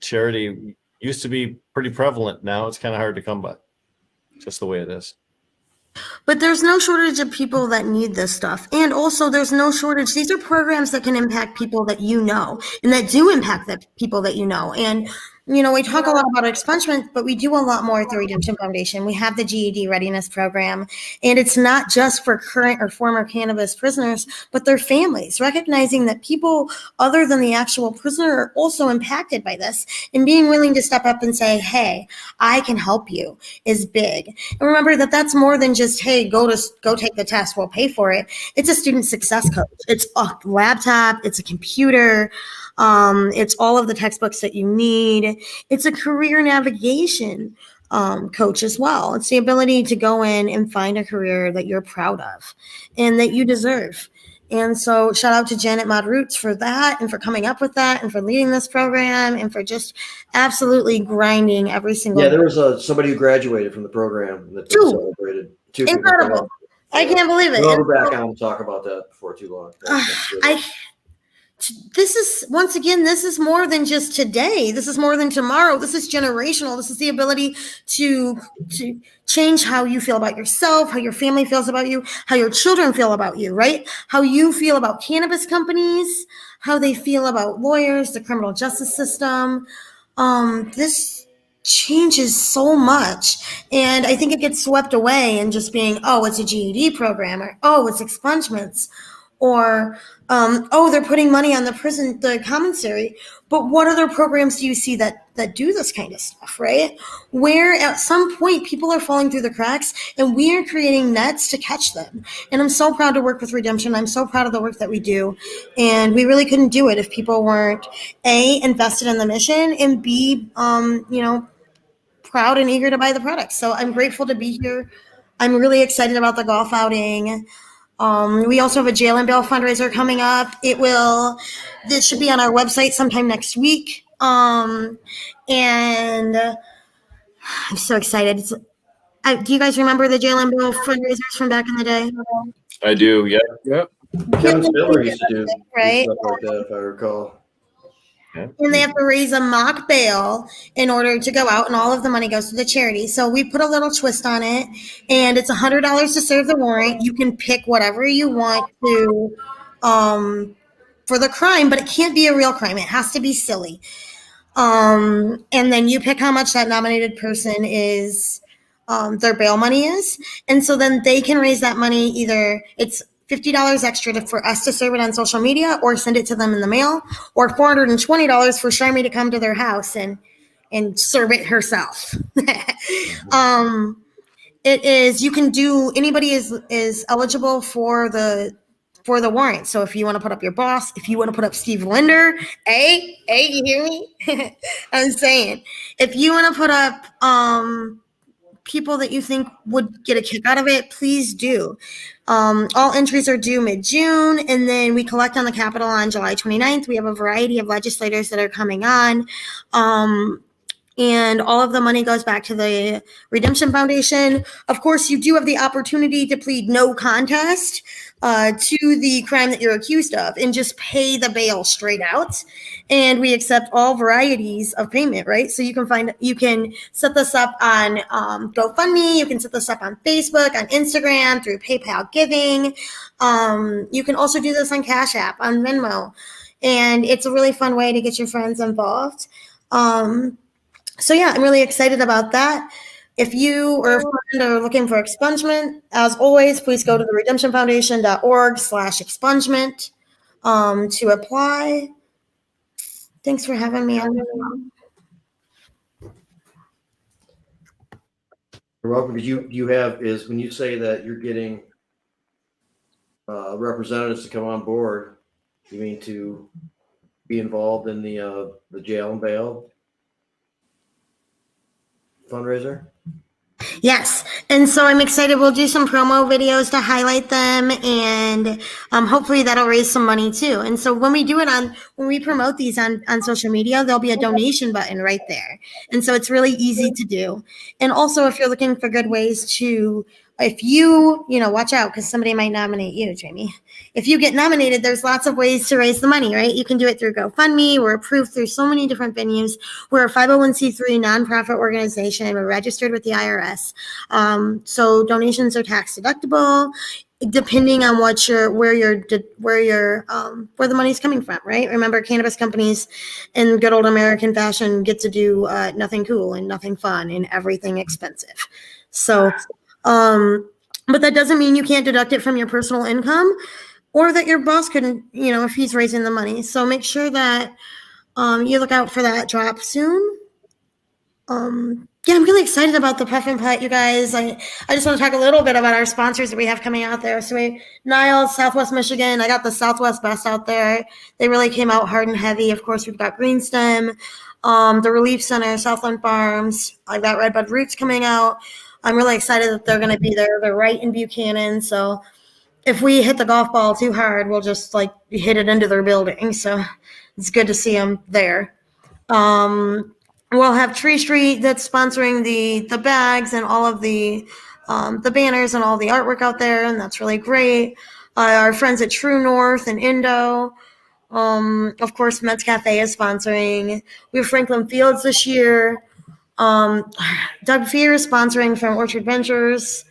charity used to be pretty prevalent. Now it's kind of hard to come by. Just the way it is. But there's no shortage of people that need this stuff. And also there's no shortage. These are programs that can impact people that and that do impact the people that And, we talk a lot about expungement, but we do a lot more at the Redemption Foundation. We have the GED readiness program, and it's not just for current or former cannabis prisoners, but their families, recognizing that people other than the actual prisoner are also impacted by this, and being willing to step up and say, hey, I can help you is big. And remember that that's more than just, hey, go take the test, we'll pay for it. It's a student success coach. It's a laptop, it's a computer, it's all of the textbooks that you need. It's a career navigation coach as well. It's the ability to go in and find a career that you're proud of and that you deserve. And so shout out to Janet Mod Roots for that and for coming up with that and for leading this program and for just absolutely grinding every single Yeah, day. there was somebody who graduated from the program that Two. celebrated. Two people. Incredible. I can't believe it. We'll go back on and talk about that before too long. This is, once again, this is more than just today. This is more than tomorrow. This is generational. This is the ability to change how you feel about yourself, how your family feels about you, how your children feel about you, right? How you feel about cannabis companies, how they feel about lawyers, the criminal justice system. This changes so much. And I think it gets swept away in just being, oh, it's a GED program, or oh, it's expungements, or oh, they're putting money on the commissary. But what other programs do you see that do this kind of stuff, right? Where at some point people are falling through the cracks and we are creating nets to catch them. And I'm so proud to work with Redemption. I'm so proud of the work that we do. And we really couldn't do it if people weren't A, invested in the mission, and B, proud and eager to buy the product. So I'm grateful to be here. I'm really excited about the golf outing. We also have a jail and bail fundraiser coming up. This should be on our website sometime next week. And I'm so excited. Do you guys remember the jail and bail fundraisers from back in the day? I do. Yeah. Yep. Kevin Spiller used to do right? stuff like that, if I recall. And they have to raise a mock bail in order to go out, and all of the money goes to the charity. So we put a little twist on it, and it's $100 to serve the warrant. You can pick whatever you want to for the crime, but it can't be a real crime. It has to be silly. And then you pick how much that nominated person is, their bail money is. And so then they can raise that money. Either it's $50 extra for us to serve it on social media or send it to them in the mail, or $420 for Sharmy to come to their house and serve it herself. It is, you can do, anybody is eligible for the warrant. So if you want to put up your boss, if you want to put up Steve Linder, hey, you hear me? I'm saying, if you want to put up people that you think would get a kick out of it, please do. All entries are due mid-June, and then we collect on the Capitol on July 29th. We have a variety of legislators that are coming on. And all of the money goes back to the Redemption Foundation. Of course, you do have the opportunity to plead no contest to the crime that you're accused of and just pay the bail straight out. And we accept all varieties of payment, right? So you can set this up on GoFundMe. You can set this up on Facebook, on Instagram, through PayPal giving. You can also do this on Cash App, on Venmo. And it's a really fun way to get your friends involved. So yeah, I'm really excited about that. If you or a friend are looking for expungement, as always, please go to the redemptionfoundation.org/expungement to apply. Thanks for having me on. You're welcome. You have is when you say that you're getting representatives to come on board, you mean to be involved in the jail and bail fundraiser? Yes. And so I'm excited. We'll do some promo videos to highlight them, and hopefully that'll raise some money too. And so when we promote these on social media, there'll be a donation button right there. And so it's really easy to do. And also, if you're looking for good ways to, if you watch out, because somebody might nominate you, Jamie. If you get nominated, there's lots of ways to raise the money, right? You can do it through GoFundMe. We're approved through so many different venues. We're a 501c3 nonprofit organization. We're registered with the IRS. So donations are tax deductible, depending on where the money's coming from, right? Remember, cannabis companies in good old American fashion get to do nothing cool and nothing fun and everything expensive. So, but that doesn't mean you can't deduct it from your personal income, or that your boss couldn't, if he's raising the money. So make sure that you look out for that drop soon. Yeah, I'm really excited about the Puff and Putt, you guys. I just want to talk a little bit about our sponsors that we have coming out there. So Niles, Southwest Michigan. I got the Southwest Best out there. They really came out hard and heavy. Of course, we've got Greenstem, the Relief Center, Southland Farms. I've got Redbud Roots coming out. I'm really excited that they're going to be there. They're right in Buchanan. So if we hit the golf ball too hard, we'll just like hit it into their building. So it's good to see them there. We'll have Tree Street that's sponsoring the bags and all of the banners and all the artwork out there, and that's really great. Our friends at True North and Indo. Of course, Mets Cafe is sponsoring. We have Franklin Fields this year. Doug Fear is sponsoring from Orchard Ventures.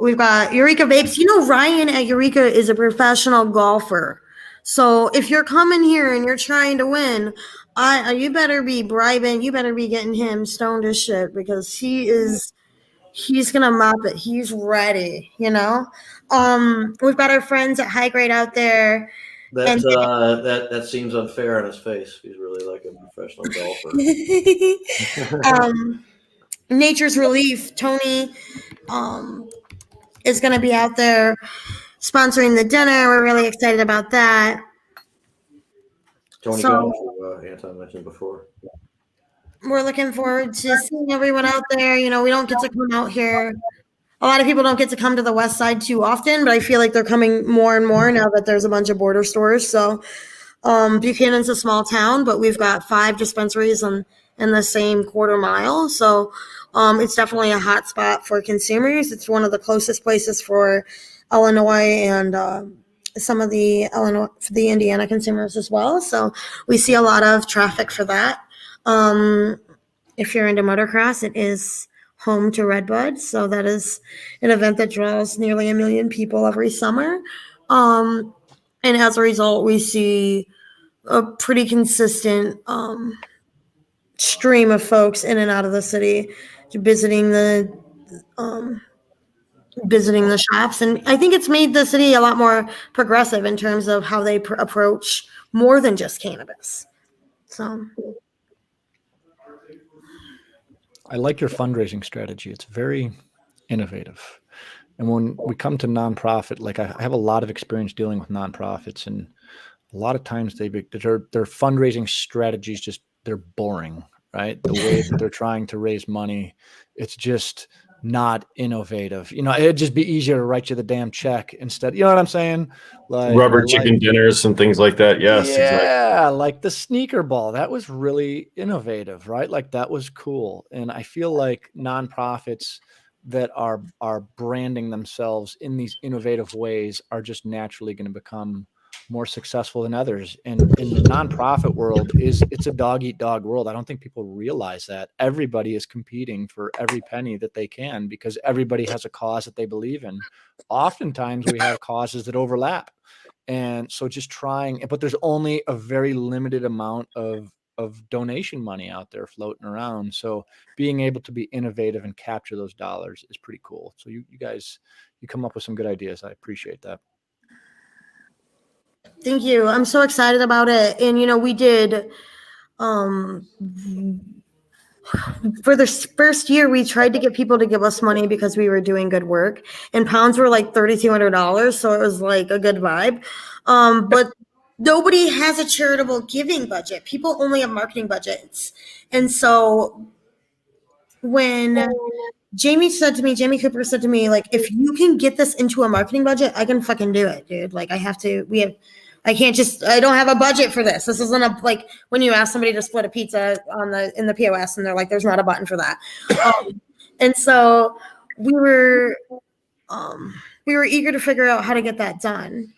We've got Eureka Vapes. You know, Ryan at Eureka is a professional golfer. So if you're coming here and you're trying to win, you better be bribing. You better be getting him stoned as shit because he's gonna mop it. He's ready, you know. We've got our friends at High Grade out there. That seems unfair on his face. He's really like a professional golfer. Nature's Relief, Tony, is going to be out there sponsoring the dinner. We're really excited about that. Tony Cabbage, who Anton mentioned before. We're looking forward to seeing everyone out there. You know, we don't get to come out here. A lot of people don't get to come to the West Side too often, but I feel like they're coming more and more now that there's a bunch of border stores. So Buchanan's a small town, but we've got 5 dispensaries in the same quarter mile. So it's definitely a hot spot for consumers. It's one of the closest places for Illinois and some of the Indiana consumers as well. So we see a lot of traffic for that. If you're into motocross, it is home to Redbud. So that is an event that draws nearly 1 million people every summer. And as a result, we see a pretty consistent stream of folks in and out of the city visiting the shops. And I think it's made the city a lot more progressive in terms of how they approach more than just cannabis. So I like your fundraising strategy. It's very innovative. And when we come to nonprofit, like I have a lot of experience dealing with nonprofits, and a lot of times their fundraising strategies just, they're boring, right? The way that they're trying to raise money, it's just not innovative. You know, it'd just be easier to write you the damn check instead. You know what I'm saying? Like rubber chicken dinners and things like that. Yes. Yeah. Exactly. Like the sneaker ball, that was really innovative, right? Like that was cool. And I feel like nonprofits that are branding themselves in these innovative ways are just naturally going to become more successful than others. And in the nonprofit world, it's a dog eat dog world. I don't think people realize that. Everybody is competing for every penny that they can because everybody has a cause that they believe in. Oftentimes we have causes that overlap. And so just but there's only a very limited amount of donation money out there floating around. So being able to be innovative and capture those dollars is pretty cool. So you guys, you come up with some good ideas. I appreciate that. Thank you. I'm so excited about it. And, you know, we did, for the first year, we tried to get people to give us money because we were doing good work, and pounds were like $3,200. So it was like a good vibe. But nobody has a charitable giving budget. People only have marketing budgets. And so when Jamie Cooper said to me, like, if you can get this into a marketing budget, I can fucking do it, dude. Like I don't have a budget for this. This isn't like when you ask somebody to split a pizza in the POS and they're like, there's not a button for that. And so we were eager to figure out how to get that done.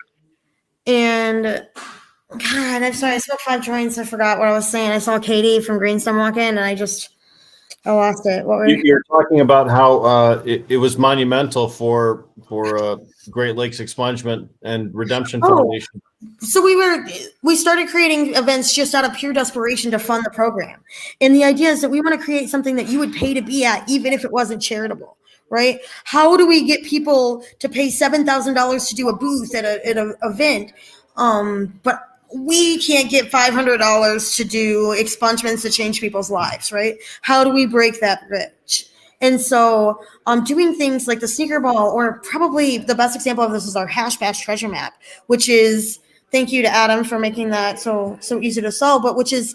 And God, I'm sorry, I smoked 5 joints. I forgot what I was saying. I saw Katie from Greenstone walk in and I lost it. You're talking about how it was monumental for Great Lakes Expungement and Redemption Foundation. So we started creating events just out of pure desperation to fund the program. And the idea is that we want to create something that you would pay to be at, even if it wasn't charitable, right? How do we get people to pay $7,000 to do a booth at an event? But we can't get $500 to do expungements to change people's lives, right? How do we break that bridge? And so doing things like the sneaker ball, or probably the best example of this is our Hash Bash treasure map, which is, thank you to Adam for making that so easy to sell, but which is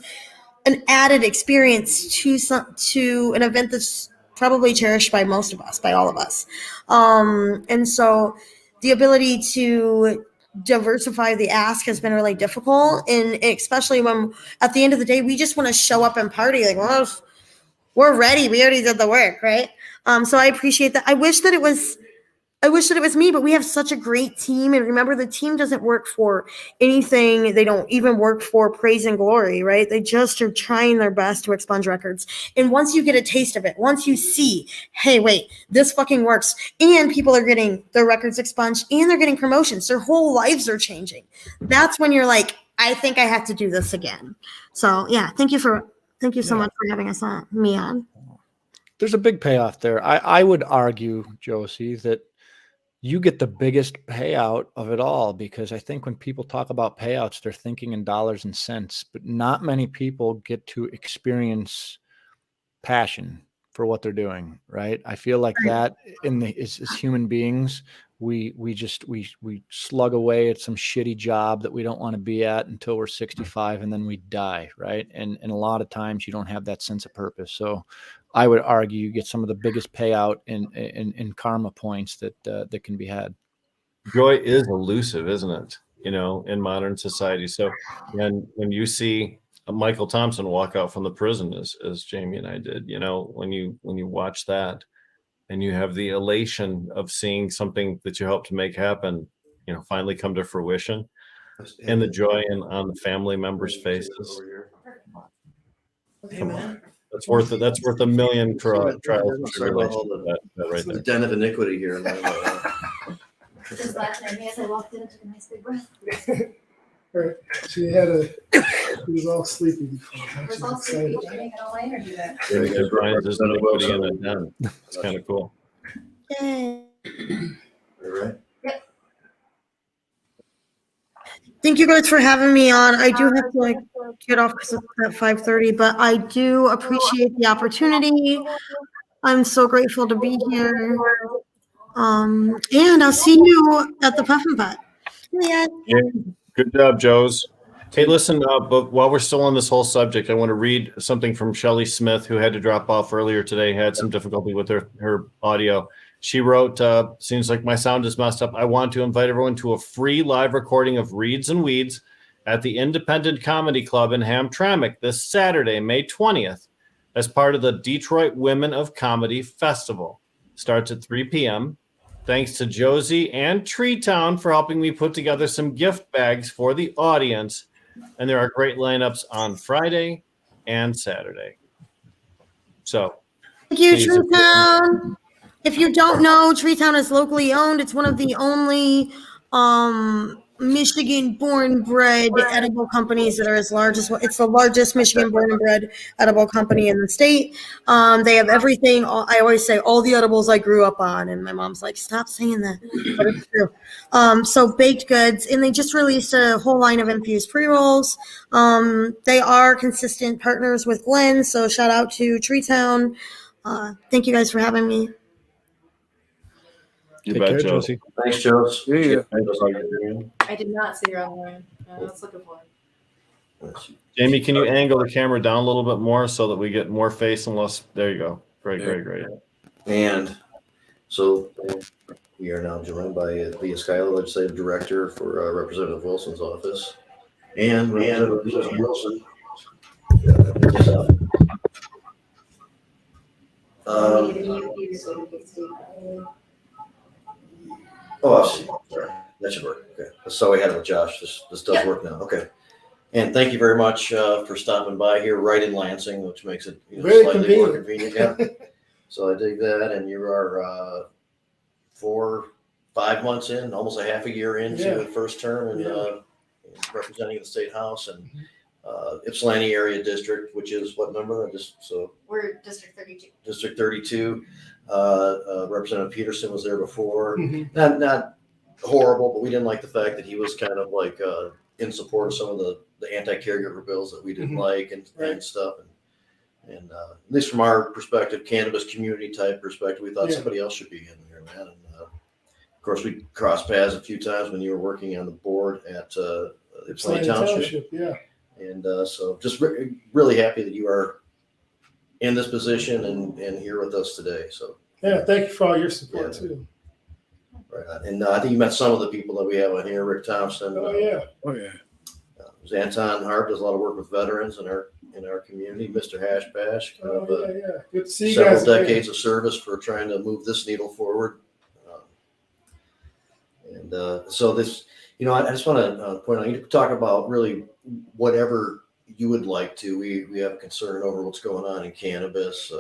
an added experience to an event that's probably cherished by most of us, by all of us. And so the ability to diversify the ask has been really difficult. And especially when at the end of the day, we just want to show up and party. Like, well, we're ready. We already did the work, right? So I appreciate that. I wish that it was me, but we have such a great team. And remember, the team doesn't work for anything. They don't even work for praise and glory, right? They just are trying their best to expunge records. And once you get a taste of it, once you see, hey, wait, this fucking works, and people are getting their records expunged and they're getting promotions, their whole lives are changing. That's when you're like, I think I have to do this again. So yeah, thank you so much for having us on, me on. There's a big payoff there. I would argue, Josie, that you get the biggest payout of it all, because I think when people talk about payouts, they're thinking in dollars and cents, but not many people get to experience passion for what they're doing, right? I feel like that as human beings, we slug away at some shitty job that we don't want to be at until we're 65, and then we die, right? And a lot of times you don't have that sense of purpose. So I would argue you get some of the biggest payout in karma points that can be had. Joy is elusive, isn't it? In modern society. So when you see Michael Thompson walk out from the prison, as Jamie and I did, when you watch that and you have the elation of seeing something that you helped to make happen, finally come to fruition, and the joy on the family members' faces. Come on. That's worth it. That's worth a million trials and tribulations. That right the there. den of iniquity here. Just last night, as I walked in, I took a nice big breath. Right. She was all sleepy before. I was all sleepy. Jamie had all my energy back. Really good. Brian, there's iniquity in that den. It's kind of cool. Yay. All right. Thank you guys for having me on. I do have to get off at 5:30, but I do appreciate the opportunity. I'm so grateful to be here. And I'll see you at the Puffin Pot. Yeah. Good job, Joes. Hey, listen, but while we're still on this whole subject, I want to read something from Shelly Smith, who had to drop off earlier today, had some difficulty with her audio. She wrote, seems like my sound is messed up. I want to invite everyone to a free live recording of Reeds and Weeds at the Independent Comedy Club in Hamtramck this Saturday, May 20th, as part of the Detroit Women of Comedy Festival. Starts at 3 p.m. Thanks to Josie and Treetown for helping me put together some gift bags for the audience. And there are great lineups on Friday and Saturday. So, thank you, Treetown. If you don't know, Treetown is locally owned. It's one of the only Michigan-born bred edible companies that are as large as it's the largest Michigan-born and bred edible company in the state. They have everything. I always say all the edibles I grew up on, and my mom's like, "Stop saying that," but it's true. So baked goods, and they just released a whole line of infused pre-rolls. They are consistent partners with Glenn, so shout out to Treetown. Thank you guys for having me. You Take bet, care, Joe. Josie. Thanks, Joe. Yeah. I did not see your online. I was looking for it. Jamie, can you angle the camera down a little bit more so that we get more face and less? There you go. Great. And so we are now joined by Leah, Skylar, Legislative Director for Representative Wilson's office. And Representative Wilson. I see. Sorry. That should work. Okay. So we had it with Josh. This does work now. Okay. And thank you very much for stopping by here right in Lansing, which makes it Very slightly more convenient. convenient. Yeah. So I dig that. And you are 4-5 months in, almost a half a year into the first term and representing the State House and Ypsilanti Area District, which is what number? We're District 32. District 32. Representative Peterson was there before. Mhm. Not horrible, but we didn't like the fact that he was kind of like in support of some of the anti-caregiver bills that we didn't like and stuff. And at least from our perspective, cannabis community type perspective, we thought somebody else should be in here, man. And of course, we crossed paths a few times when you were working on the board at Ypsilanti Township. Yeah. And so just really happy that you are in this position and here with us today. So Yeah, thank you for all your support too. right on. And I think you met some of the people that we have on here. Rick Thompson. Oh yeah. Oh yeah. Anton Harp does a lot of work with veterans in our community. Mr. Hash Bash, kind of Yeah. Good to see you several guys again. decades of service for trying to move this needle forward. So this, I just want to point out, you talk about really whatever you would like to. We have a concern over what's going on in cannabis,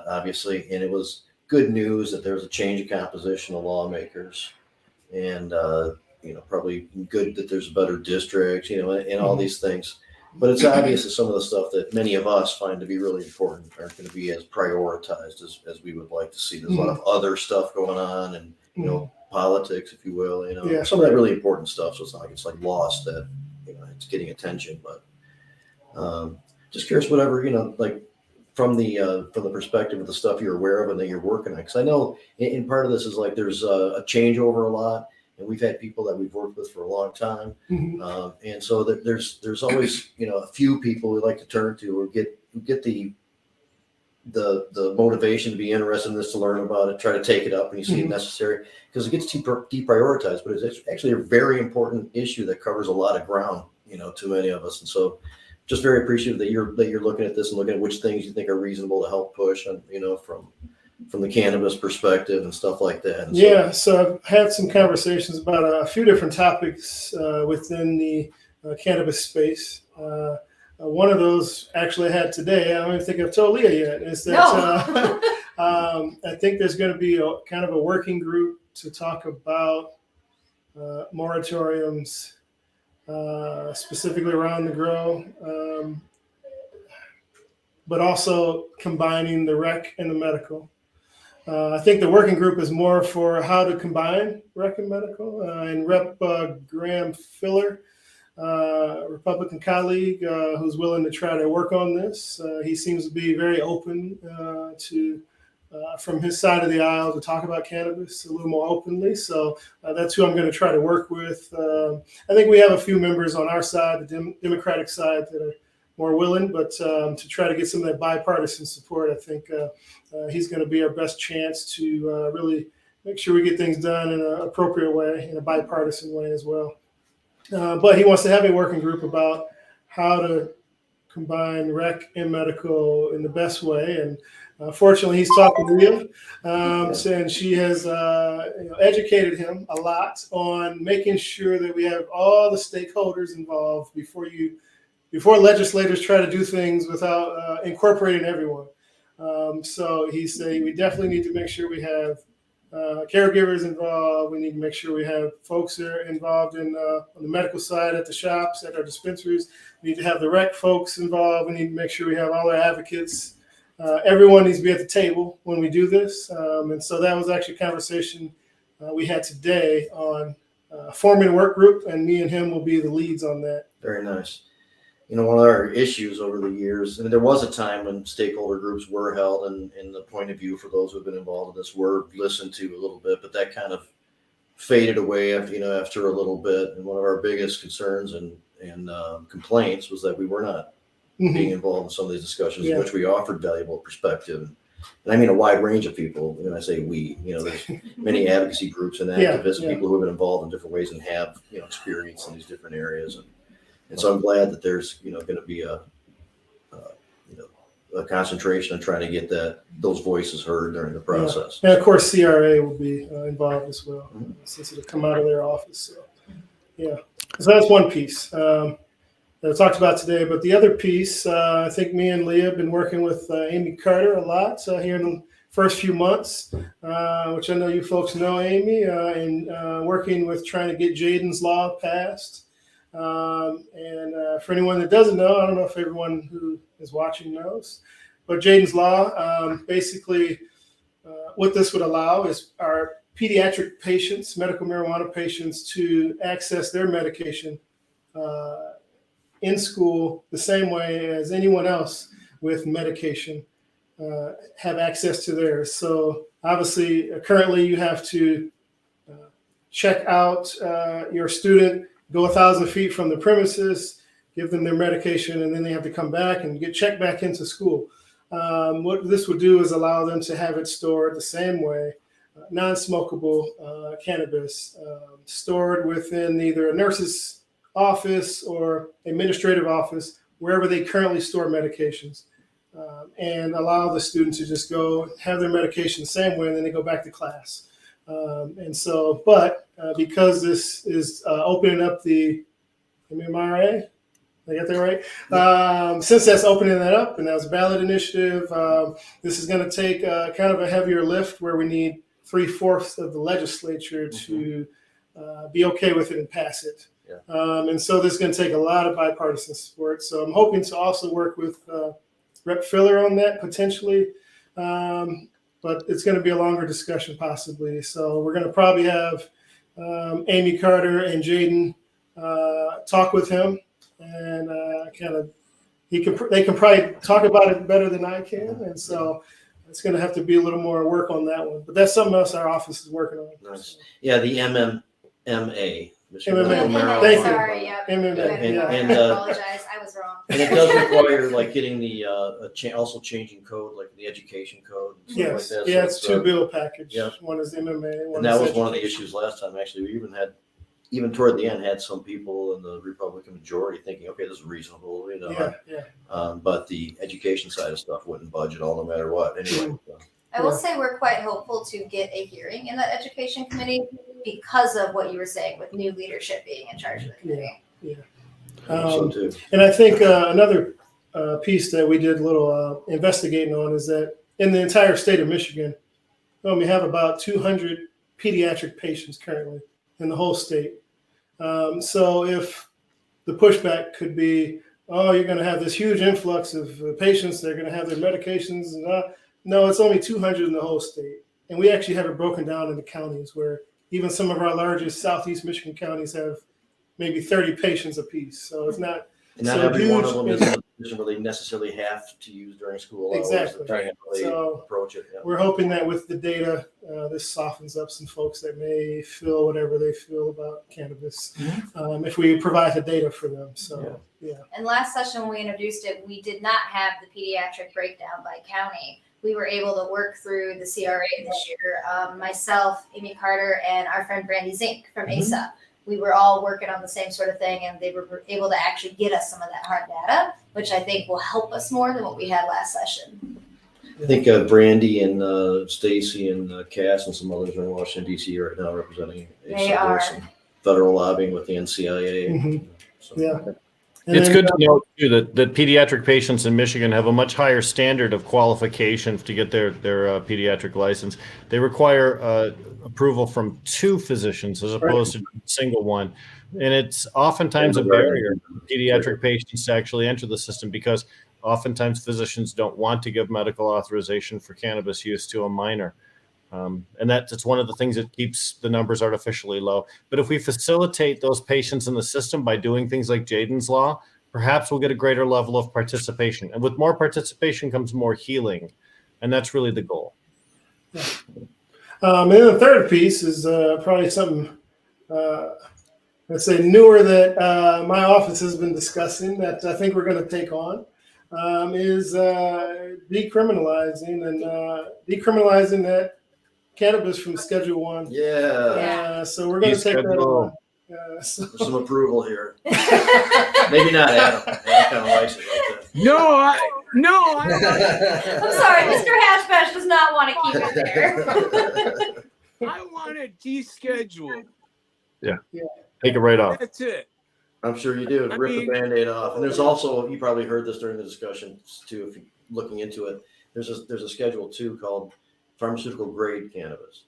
obviously, and it was good news that there was a change of composition of lawmakers, and probably good that there's a better district, and all these things. But it's obvious that some of the stuff that many of us find to be really important aren't going to be as prioritized as we would like to see. There's a lot of other stuff going on, and politics, if you will. Some of that really important stuff. So it's like lost that it's getting attention. But just curious, whatever like from the perspective of the stuff you're aware of and that you're working on, because I know in part of this is like there's a changeover a lot. And we've had people that we've worked with for a long time, and so that there's always a few people we like to turn to or get the motivation to be interested in this, to learn about it, try to take it up when you see it necessary, because it gets deprioritized. But it's actually a very important issue that covers a lot of ground, to many of us. And so, just very appreciative that you're looking at this and looking at which things you think are reasonable to help push, and from the cannabis perspective and stuff like that. And so I've had some conversations about a few different topics within the cannabis space. One of those actually I had today. I don't even think I've told Leah yet. Is that I think there's going to be a kind of a working group to talk about moratoriums, specifically around the grow, but also combining the rec and the medical. I think the working group is more for how to combine rec and medical. And Rep. Graham Filler, Republican colleague, who's willing to try to work on this. He seems to be very open to, from his side of the aisle, to talk about cannabis a little more openly. So that's who I'm going to try to work with. I think we have a few members on our side, the Democratic side, that are more willing, but to try to get some of that bipartisan support, I think he's going to be our best chance to really make sure we get things done in an appropriate way, in a bipartisan way as well. But he wants to have a working group about how to combine rec and medical in the best way. And fortunately, he's talked to Leah, and she has educated him a lot on making sure that we have all the stakeholders involved before legislators try to do things without incorporating everyone. So he's saying we definitely need to make sure we have caregivers involved. We need to make sure we have folks that are involved on the medical side at the shops, at our dispensaries. We need to have the rec folks involved. We need to make sure we have all our advocates. Everyone needs to be at the table when we do this. And so that was actually a conversation we had today on forming a work group, and me and him will be the leads on that. Very nice. One of our issues over the years, and there was a time when stakeholder groups were held and the point of view for those who have been involved in this were listened to a little bit, but that kind of faded away after a little bit. And one of our biggest concerns and complaints was that we were not being involved in some of these discussions in which we offered valuable perspective. And I mean a wide range of people. When I say we, there's many advocacy groups and activists and people who have been involved in different ways and have experience in these different areas. And so I'm glad that there's, going to be a concentration on trying to get those voices heard during the process. And of course, CRA will be involved as well, since it'll come out of their office. So, so that's one piece that I talked about today. But the other piece, I think me and Leah have been working with Amy Carter a lot here in the first few months, which I know you folks know Amy, and working with trying to get Jaden's Law passed. And for anyone that doesn't know, I don't know if everyone who is watching knows, but Jaden's Law, basically what this would allow is our pediatric patients, medical marijuana patients, to access their medication in school the same way as anyone else with medication have access to theirs. So obviously, currently you have to check out your student, go 1,000 feet from the premises, give them their medication, and then they have to come back and get checked back into school. What this would do is allow them to have it stored the same way, non-smokable cannabis, stored within either a nurse's office or administrative office, wherever they currently store medications, and allow the students to just go have their medication the same way, and then they go back to class. Because this is opening up the MMRA, I got that right? Since that's opening that up, and that's a ballot initiative, this is going to take kind of a heavier lift where we need 3/4 of the legislature to be okay with it and pass it. Yeah. And so this is going to take a lot of bipartisan support. So I'm hoping to also work with Rep. Filler on that potentially, but it's going to be a longer discussion possibly. So we're going to probably have Amy Carter and Jaden talk with him, and they can probably talk about it better than I can, and so it's going to have to be a little more work on that one. But that's something else our office is working on. Nice. Yeah, the MMA. MMA. Thank you. Sorry, yeah. MMA. I And, apologize. I was wrong. and it does require like getting the also changing code, like the education code. And stuff Yes. like that. Yeah, So it's two bill package. yeah. One is MMA. And that was one of the issues last time. Actually, we even toward the end, had some people in the Republican majority thinking, okay, this is reasonable, you know. Yeah. But the education side of stuff wouldn't budge at all, no matter what. Anyway. So. I will say we're quite hopeful to get a hearing in that education committee because of what you were saying with new leadership being in charge of the committee. So too. And I think another piece that we did a little investigating on is that in the entire state of Michigan, we have about 200 pediatric patients currently in the whole state. So if the pushback could be, oh, you're going to have this huge influx of patients, they're going to have their medications. No, it's only 200 in the whole state. And we actually have it broken down into counties where even some of our largest Southeast Michigan counties have maybe 30 patients apiece. So it's not And not so every one of huge them is in a position where they necessarily have to use during school hours. Exactly. They're trying to really So approach it. Yeah. we're hoping that with the data, this softens up some folks that may feel whatever they feel about cannabis if we provide the data for them. So, yeah. And last session when we introduced it, we did not have the pediatric breakdown by county. We were able to work through the CRA this year. Myself, Amy Carter, and our friend Brandy Zink from ASA. We were all working on the same sort of thing, and they were able to actually get us some of that hard data, which I think will help us more than what we had last session. I think Brandy and Stacy and Cass and some others are in Washington, D.C. right now representing They are. some federal lobbying with the NCIA. So, Yeah. It's good to know too that pediatric patients in Michigan have a much higher standard of qualification to get their pediatric license. They require approval from 2 physicians as opposed to a single one, and it's oftentimes a barrier for pediatric patients to actually enter the system because oftentimes physicians don't want to give medical authorization for cannabis use to a minor. And that's one of the things that keeps the numbers artificially low. But if we facilitate those patients in the system by doing things like Jaden's Law, perhaps we'll get a greater level of participation. And with more participation comes more healing. And that's really the goal. Yeah. And then the third piece is probably something, let's say, newer that my office has been discussing that I think we're going to take on is decriminalizing that cannabis from Schedule 1. Yeah. So we're going to take that on. There's some approval here. Maybe not Adam. Adam kind of likes it right there. No, I'm sorry, Mr. Hashbash does not want to keep it there. I want it descheduled. Yeah. Take it right off. That's it. I'm sure you do. Rip the Band-Aid off. And there's also, you probably heard this during the discussion too, if you're looking into it, there's a Schedule 2 called pharmaceutical grade cannabis,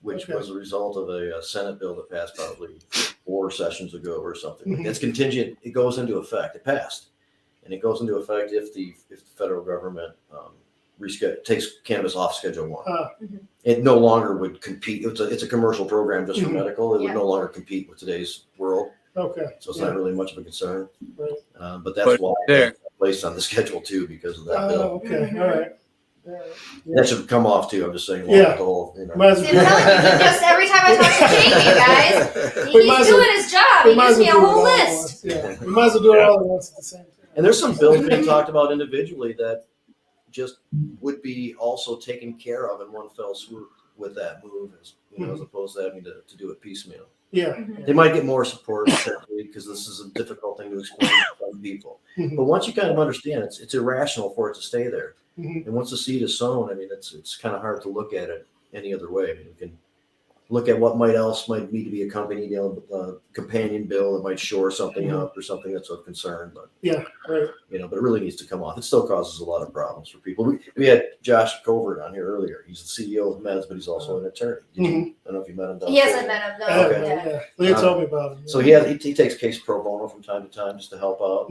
which was a result of a Senate bill that passed probably 4 sessions ago or something. It's contingent. It goes into effect. It passed, and it goes into effect if the federal government takes cannabis off Schedule 1. It no longer would compete. It's a commercial program just for medical. It would no longer compete with today's world. Okay. So it's not really much of a concern. Right. But that's why it's placed on the Schedule 2 because of that bill. Okay. All right. That should come off too. I'm just saying. Yeah. The whole, you know. See, I'm telling you, just every time I talked to Jamie, guys. We might He's as well- doing his job. We He might gives as me a well do it whole all at list. once. Yeah, we might as well do it all at once at the same time. And there's some bills being talked about individually that just would be also taken care of in one fell swoop with that move, as opposed to having to do it piecemeal. Yeah. They might get more support because this is a difficult thing to explain to some people. But once you kind of understand, it's irrational for it to stay there. And once the seed is sown, I mean, it's kind of hard to look at it any other way. I mean, you can look at what might need to be accompanied, companion bill that might shore something up or something that's of concern. But Yeah, right. but it really needs to come off. It still causes a lot of problems for people. We had Josh Covert on here earlier. He's the CEO of Meds, but he's also an attorney. I don't know if you met him. He hasn't met him, no. Okay. Yeah. Leah told me about him. So he takes case pro bono from time to time just to help out.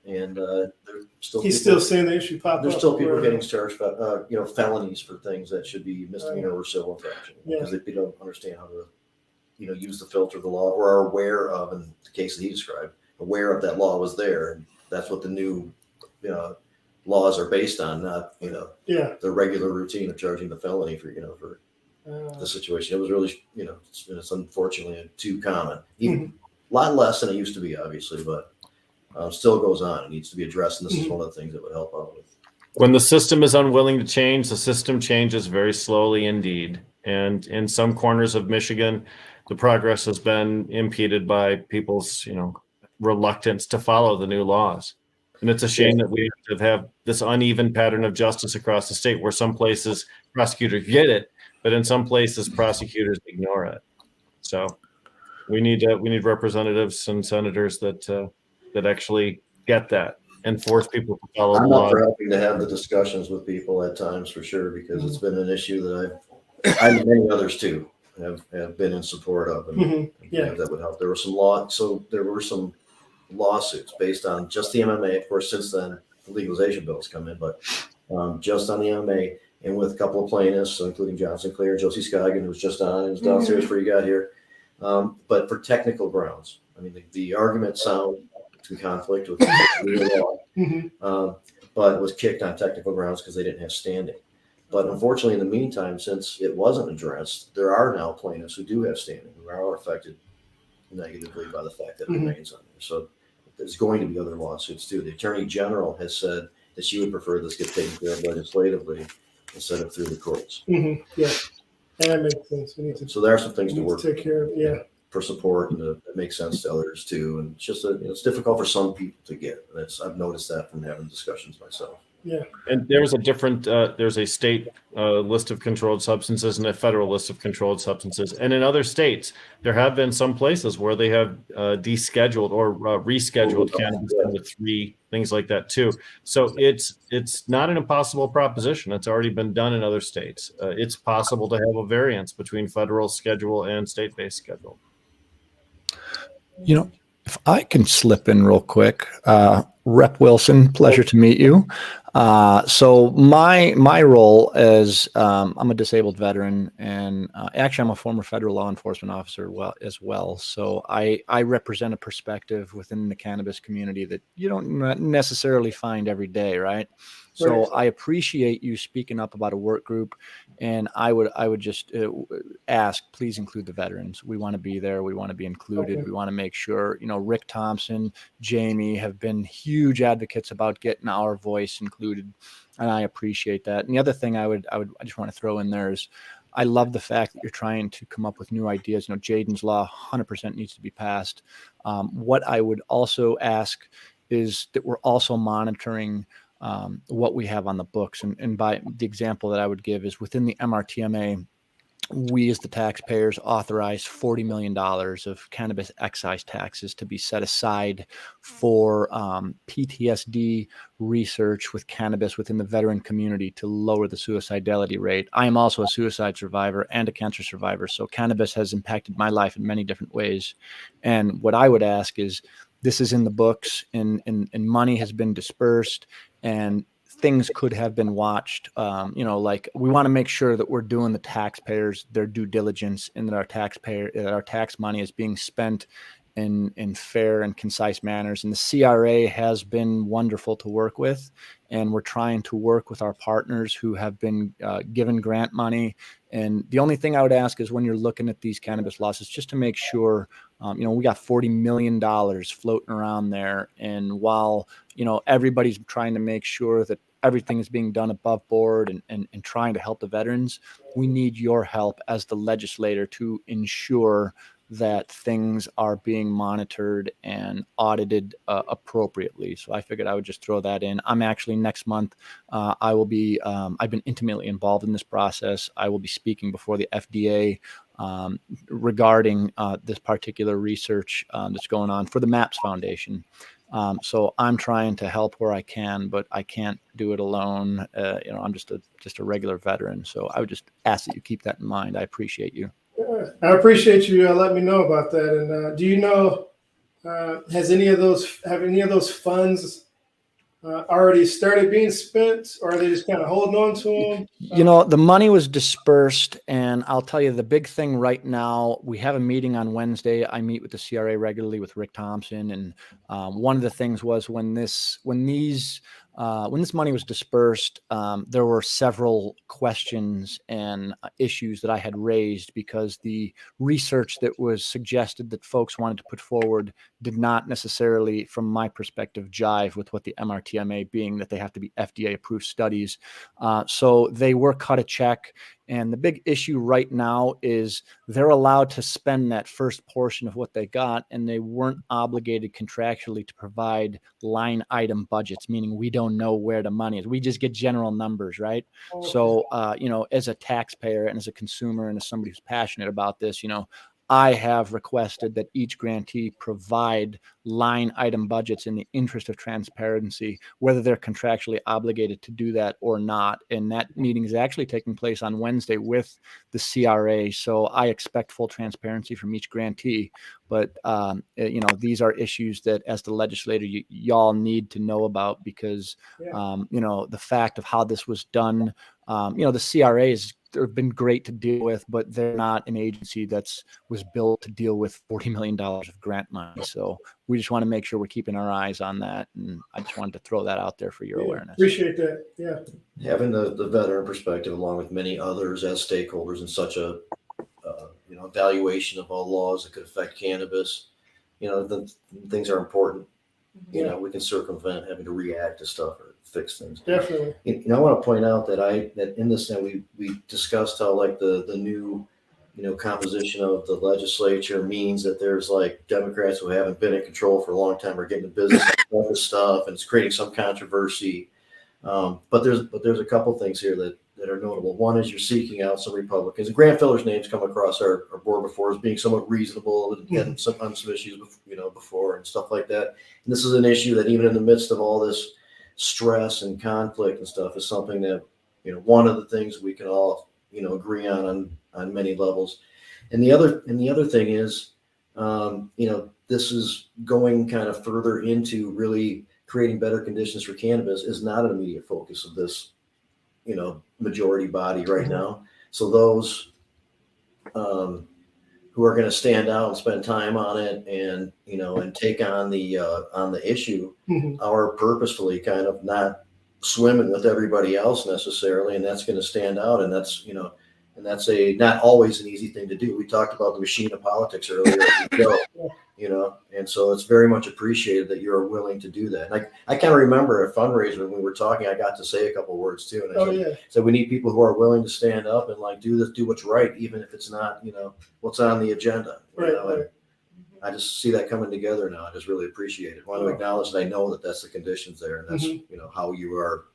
There's still He's still seeing the issue pop up. there's still people getting charged for felonies for things that should be misdemeanor or civil infraction because they don't understand how to use the filter of the law or are aware of, in the case that he described, aware of that law was there, and that's what the new laws are based on, not the regular routine of charging the felony for the situation. It was really it's unfortunately too common. Even a lot less than it used to be, obviously, but still goes on. It needs to be addressed, and this is one of the things that would help out with. When the system is unwilling to change, the system changes very slowly indeed. And in some corners of Michigan, the progress has been impeded by people's, reluctance to follow the new laws. And it's a shame that we have this uneven pattern of justice across the state, where some places prosecutors get it, but in some places prosecutors ignore it. So we need representatives and senators that actually get that and force people to follow the I'm law. up for helping to have the discussions with people at times for sure, because it's been an issue that I and many others too have been in support of, and that would help. There were some lawsuits based on just the MMA. Of course, since then the legalization bills come in, but just on the MMA, and with a couple of plaintiffs, including Johnson Clear, Josie Scoggin, who was just on, and was downstairs before you got here. But for technical grounds, I mean, the arguments sound in conflict with the law, but it was kicked on technical grounds because they didn't have standing. But unfortunately, in the meantime, since it wasn't addressed, there are now plaintiffs who do have standing, who are affected negatively by the fact that it remains on there. So there's going to be other lawsuits too. The Attorney General has said that she would prefer this get taken care of legislatively instead of through the courts. Yeah, that makes sense. We need to. So there are some things to work take care of. Yeah. For support, and that makes sense to others too. And it's just it's difficult for some people to get. I've noticed that from having discussions myself. Yeah. And there's a state list of controlled substances and a federal list of controlled substances. And in other states, there have been some places where they have descheduled or rescheduled cannabis into 3 things like that too. So it's not an impossible proposition. It's already been done in other states. It's possible to have a variance between federal schedule and state-based schedule. If I can slip in real quick, Rep Wilson, pleasure to meet you. So my role is I'm a disabled veteran, and actually I'm a former federal law enforcement officer as well. So I represent a perspective within the cannabis community that you don't necessarily find every day, right? So I appreciate you speaking up about a work group, and I would just ask, please include the veterans. We want to be there. We want to be included. We want to make sure, Rick Thompson, Jamie have been huge advocates about getting our voice included, and I appreciate that. And the other thing I just want to throw in there is, I love the fact that you're trying to come up with new ideas. Jaden's Law 100% needs to be passed. What I would also ask is that we're also monitoring what we have on the books. And by the example that I would give is, within the MRTMA, we as the taxpayers authorize $40 million of cannabis excise taxes to be set aside for PTSD research with cannabis within the veteran community to lower the suicidality rate. I am also a suicide survivor and a cancer survivor, so cannabis has impacted my life in many different ways. And what I would ask is, this is in the books, and money has been dispersed, and things could have been watched. We want to make sure that we're doing the taxpayers their due diligence, and that our tax money is being spent in fair and concise manners. And the CRA has been wonderful to work with. And we're trying to work with our partners who have been given grant money. And the only thing I would ask is when you're looking at these cannabis losses, just to make sure, we got $40 million floating around there. And while, everybody's trying to make sure that everything is being done above board and trying to help the veterans, we need your help as the legislator to ensure that things are being monitored and audited appropriately. So I figured I would just throw that in. I'm actually next month, I will be, I've been intimately involved in this process. I will be speaking before the FDA regarding this particular research that's going on for the MAPS Foundation. So I'm trying to help where I can, but I can't do it alone. I'm just a regular veteran. So I would just ask that you keep that in mind. I appreciate you. I appreciate you letting me know about that. And do you know, have any of those funds already started being spent, or are they just kind of holding on to them? The money was dispersed, and I'll tell you the big thing right now, we have a meeting on Wednesday. I meet with the CRA regularly with Rick Thompson. And one of the things was when this money was dispersed, there were several questions and issues that I had raised because the research that was suggested that folks wanted to put forward did not necessarily, from my perspective, jive with what the MRTMA being that they have to be FDA approved studies. So they were cut a check. And the big issue right now is they're allowed to spend that first portion of what they got, and they weren't obligated contractually to provide line item budgets, meaning we don't know where the money is. We just get general numbers, right? So, as a taxpayer and as a consumer and as somebody who's passionate about this, I have requested that each grantee provide line item budgets in the interest of transparency, whether they're contractually obligated to do that or not. And that meeting is actually taking place on Wednesday with the CRA. So I expect full transparency from each grantee. But, these are issues that as the legislator, y'all need to know about because, the fact of how this was done, the CRA they've been great to deal with, but they're not an agency was built to deal with $40 million of grant money. So we just want to make sure we're keeping our eyes on that. And I just wanted to throw that out there for your awareness. Appreciate that. Yeah. Having the veteran perspective along with many others as stakeholders in such a evaluation of all laws that could affect cannabis, the things are important. We can circumvent having to react to stuff or fix things. Definitely. I want to point out that in this thing we discussed how like the new composition of the legislature means that there's like Democrats who haven't been in control for a long time are getting the business of this stuff, and it's creating some controversy. But there's a couple things here that are notable. One is you're seeking out some Republicans. And Grant Filler's name's come across our board before as being somewhat reasonable and on some issues before and stuff like that. And this is an issue that even in the midst of all this stress and conflict and stuff is something that one of the things we can all agree on many levels. And the other thing is this is going kind of further into really creating better conditions for cannabis is not an immediate focus of this majority body right now. So those who are going to stand out and spend time on it and and take on the issue are purposefully kind of not swimming with everybody else necessarily, and that's going to stand out, and that's not always an easy thing to do. We talked about the machine of politics earlier, and so it's very much appreciated that you're willing to do that. Like I kind of remember a fundraiser when we were talking, I got to say a couple words too, and I said we need people who are willing to stand up and like do what's right, even if it's not what's on the agenda. Right. I just see that coming together now. I just really appreciate it. I want to acknowledge that I know that that's the conditions there, and that's how you are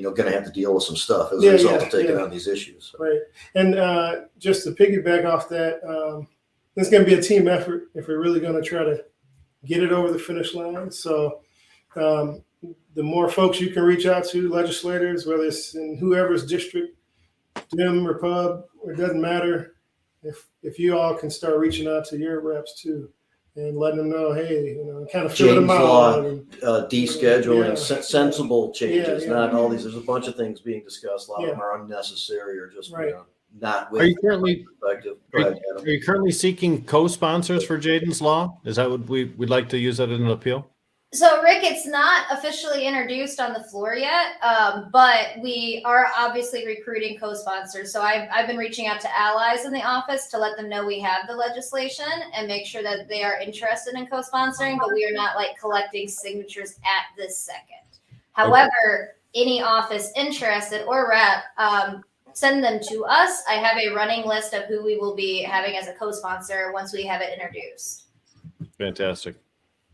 going to have to deal with some stuff as a result of taking on these issues. So. Right. And just to piggyback off that, it's going to be a team effort if we're really going to try to get it over the finish line. So the more folks you can reach out to, legislators, whether it's in whoever's district, Dem or Pub, it doesn't matter. If you all can start reaching out to your reps too and letting them know, hey, kind of fill them out. Descheduling, sensible changes, not all these. There's a bunch of things being discussed. A lot of them are unnecessary or just not with. Are you currently proactive. Go ahead, Adam. Are you currently seeking co-sponsors for Jaden's Law? Is that what we'd like to use that in an appeal? So, Rick, it's not officially introduced on the floor yet, but we are obviously recruiting co-sponsors. So I've been reaching out to allies in the office to let them know we have the legislation and make sure that they are interested in co-sponsoring, but we are not like collecting signatures at this second. However, any office interested or rep, send them to us. I have a running list of who we will be having as a co-sponsor once we have it introduced. Fantastic.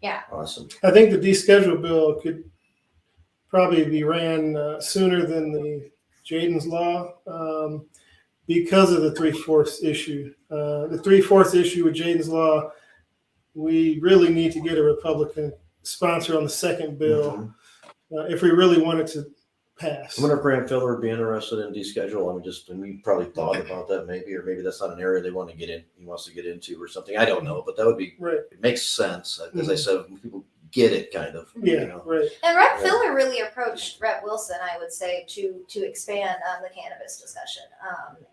Yeah. Awesome. I think the deschedule bill could probably be ran sooner than the Jaden's Law because of the 3/4 issue. The 3/4 issue with Jaden's Law, we really need to get a Republican sponsor on the second bill if we really want it to pass. I wonder if Graham Filler would be interested in deschedule. I mean, we probably thought about that maybe, or maybe that's not an area they want to get in. He wants to get into or something. I don't know, but that would be Right. It makes sense. As I said, people get it kind of. Yeah, You know? right. And Rep Filler really approached Rep Wilson, I would say, to expand on the cannabis discussion.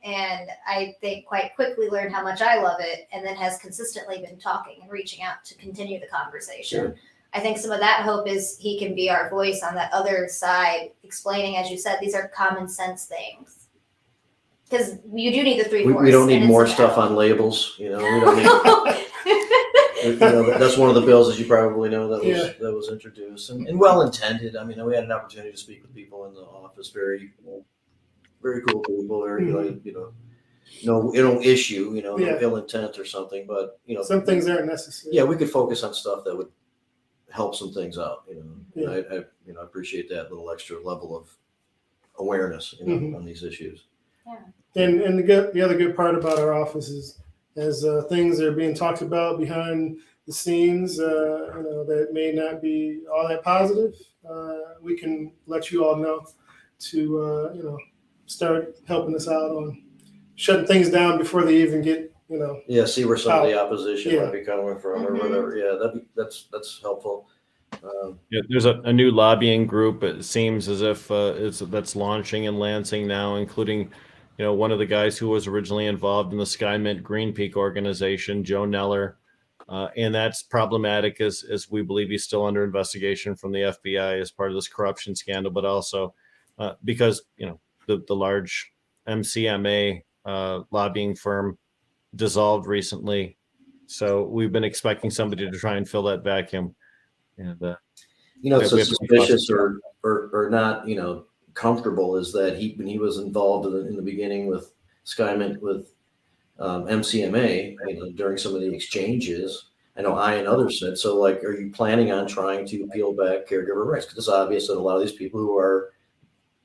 And I think quite quickly learned how much I love it and then has consistently been talking and reaching out to continue the conversation. Sure. I think some of that hope is he can be our voice on that other side, explaining, as you said, these are common sense things. Because you do need the 3/4. We don't need more stuff on labels. You know, we don't need. You know, that's one of the bills, as you probably know, that was introduced and well intended. I mean, we had an opportunity to speak with people in the office, very cool people, very no issue, no ill intent or something, but Some things aren't necessary. Yeah, we could focus on stuff that would help some things out. And I appreciate that little extra level of awareness, on these issues. Yeah. And the other good part about our office is as things are being talked about behind the scenes, that may not be all that positive, we can let you all know to, start helping us out on shutting things down before they even get, Yeah, see where some of the opposition Yeah. might be coming from or whatever. Yeah, that's helpful. Yeah, there's a new lobbying group. It seems as if that's launching in Lansing now, including, one of the guys who was originally involved in the Skymint Green Peak organization, Joe Neller, and that's problematic as we believe he's still under investigation from the FBI as part of this corruption scandal, but also because the large MCMA lobbying firm dissolved recently, so we've been expecting somebody to try and fill that vacuum. And So suspicious or not, comfortable is that when he was involved in the beginning with Skymint with MCMA, during some of the exchanges, I know I and others said, so like, are you planning on trying to peel back caregiver rights? Because it's obvious that a lot of these people who are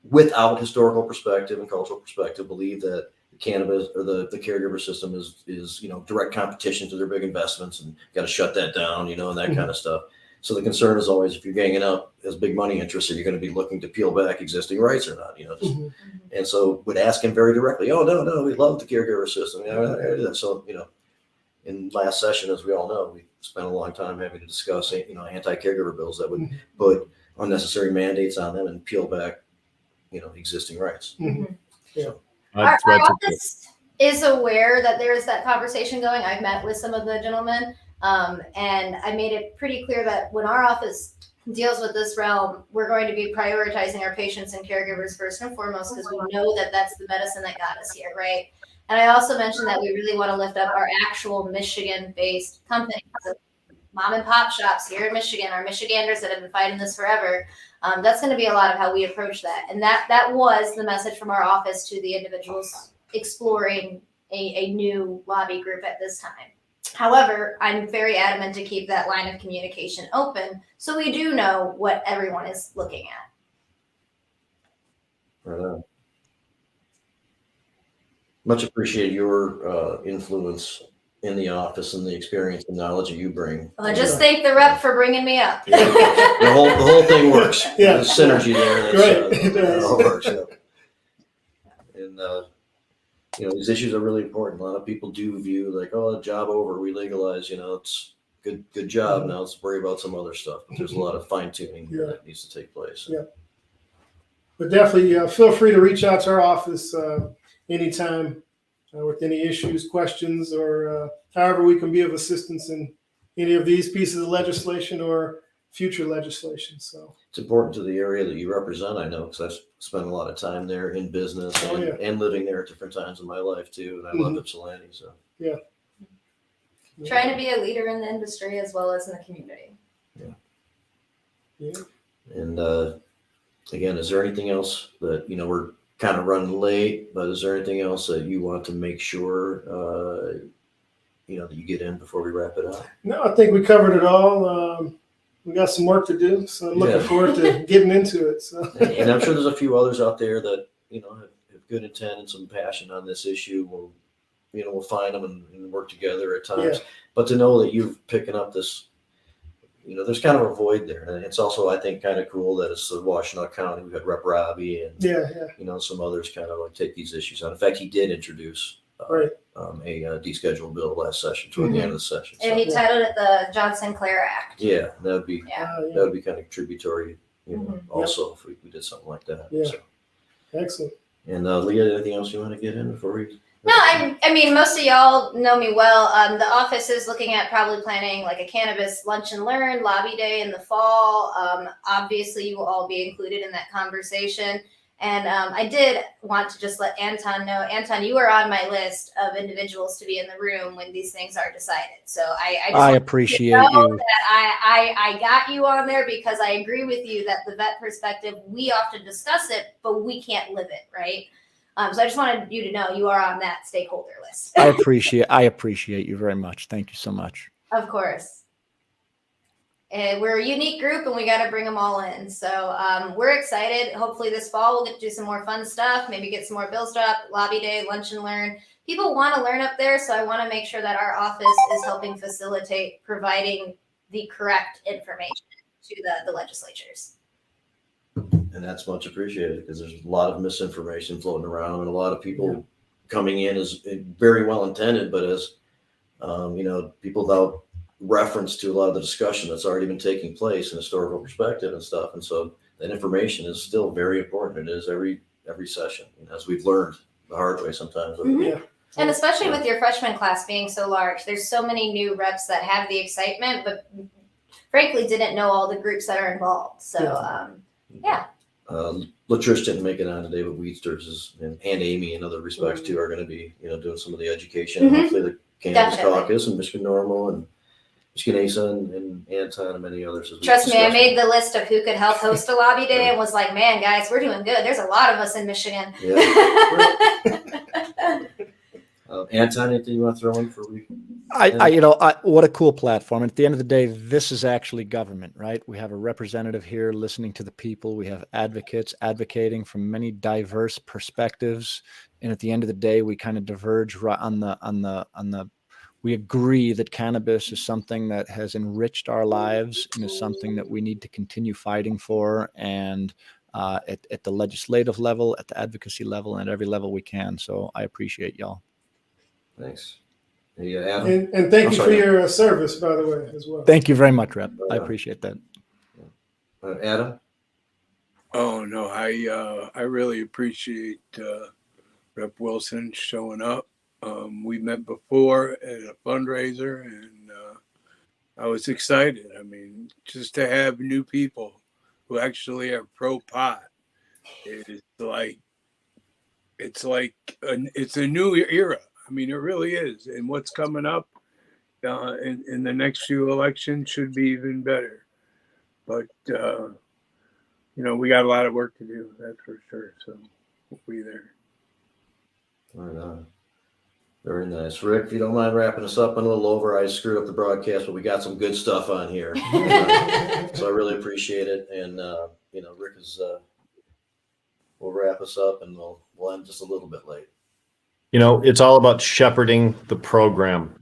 without historical perspective and cultural perspective believe that the cannabis or the caregiver system is direct competition to their big investments and got to shut that down, and that kind of stuff. So the concern is always if you're ganging up as big money interests, are you going to be looking to peel back existing rights or not? And so would ask him very directly, oh, no, we love the caregiver system. So, in last session, as we all know, we spent a long time having to discuss, anti-caregiver bills that would put unnecessary mandates on them and peel back, existing rights. Yeah. Our office is aware that there is that conversation going. I've met with some of the gentlemen. And I made it pretty clear that when our office deals with this realm, we're going to be prioritizing our patients and caregivers first and foremost, because we know that that's the medicine that got us here, right? And I also mentioned that we really want to lift up our actual Michigan-based companies, so mom and pop shops here in Michigan, our Michiganders that have been fighting this forever. That's going to be a lot of how we approach that. And that was the message from our office to the individuals exploring a new lobby group at this time. However, I'm very adamant to keep that line of communication open so we do know what everyone is looking at. Right on. Much appreciate your influence in the office and the experience and knowledge that you bring. Well, I just thank the rep for bringing me up. The whole thing works. Yeah. There's synergy there. It all works. Yeah. And these issues are really important. A lot of people do view like, oh, job over, we legalize. It's good job. Now let's worry about some other stuff. But there's a lot of fine tuning that needs to take place. Yeah. But definitely feel free to reach out to our office anytime. with any issues, questions, or however we can be of assistance in any of these pieces of legislation or future legislation. So it's important to the area that you represent. I know because I've spent a lot of time there in business and living there at different times in my life too. And I love Ypsilanti. So yeah. Trying to be a leader in the industry as well as in the community. Yeah. And again, is there anything else that, we're kind of running late, but is there anything else that you want to make sure, that you get in before we wrap it up? No, I think we covered it all. We got some work to do, so I'm looking forward to getting into it. So, and I'm sure there's a few others out there that, have good intent and some passion on this issue. We'll find them and work together at times, but to know that you're picking up this, there's kind of a void there. And it's also, I think, kind of cool that it's the Washtenaw County. We've got Rep Robbie and, some others kind of like take these issues on. In fact, he did introduce a descheduled bill last session toward the end of the session. And he titled it the John Sinclair Act. Yeah, that would be kind of tributary, also if we did something like that. Yeah. So. Excellent. And Leah, anything else you want to get in before we? No, I mean, most of y'all know me well. The office is looking at probably planning like a cannabis lunch and learn lobby day in the fall. Obviously, you will all be included in that conversation. And I did want to just let Anton know, Anton, you are on my list of individuals to be in the room when these things are decided. So I appreciate you. That I got you on there because I agree with you that the vet perspective, we often discuss it, but we can't live it, right? So I just wanted you to know you are on that stakeholder list. I appreciate you very much. Thank you so much. Of course. And we're a unique group and we got to bring them all in. So we're excited. Hopefully this fall we'll get to do some more fun stuff, maybe get some more bills dropped, lobby day, lunch and learn. People want to learn up there. So I want to make sure that our office is helping facilitate providing the correct information to the legislatures. And that's much appreciated because there's a lot of misinformation floating around and a lot of people coming in is very well intended, but as people without reference to a lot of the discussion that's already been taking place in historical perspective and stuff. And so that information is still very important. It is every session, as we've learned the hard way sometimes. Mm-hmm. And especially with your freshman class being so large, there's so many new reps that have the excitement, but frankly didn't know all the groups that are involved. So Latrice didn't make it on today, but Weedsters and Amy in other respects too are going to be, doing some of the education. Hopefully the Cannabis Caucus and Michigan Normal and Michigan ASA and Anton and many others. Trust me, I made the list of who could help host a lobby day and was like, man, guys, we're doing good. There's a lot of us in Michigan. Yeah. Anton, anything you want to throw in for we? What a cool platform. At the end of the day, this is actually government, right? We have a representative here listening to the people. We have advocates advocating from many diverse perspectives. And at the end of the day, we kind of diverge on the we agree that cannabis is something that has enriched our lives and is something that we need to continue fighting for. And at the legislative level, at the advocacy level, and at every level we can. So I appreciate y'all. Thanks. Hey, Adam. And thank you for your service, by the way, as well. Thank you very much, Rep. I appreciate that. Adam? Oh, no, I really appreciate Rep Wilson showing up. We met before at a fundraiser, and I was excited. I mean, just to have new people who actually are pro-pot, it's a new era. I mean, it really is. And what's coming up in the next few elections should be even better. But, we got a lot of work to do, that's for sure. So we'll be there. Right on. Very nice. Rick, if you don't mind wrapping us up, I'm a little over. I screwed up the broadcast, but we got some good stuff on here. So I really appreciate it. And, Rick is, we'll wrap us up and we'll end just a little bit late. It's all about shepherding the program.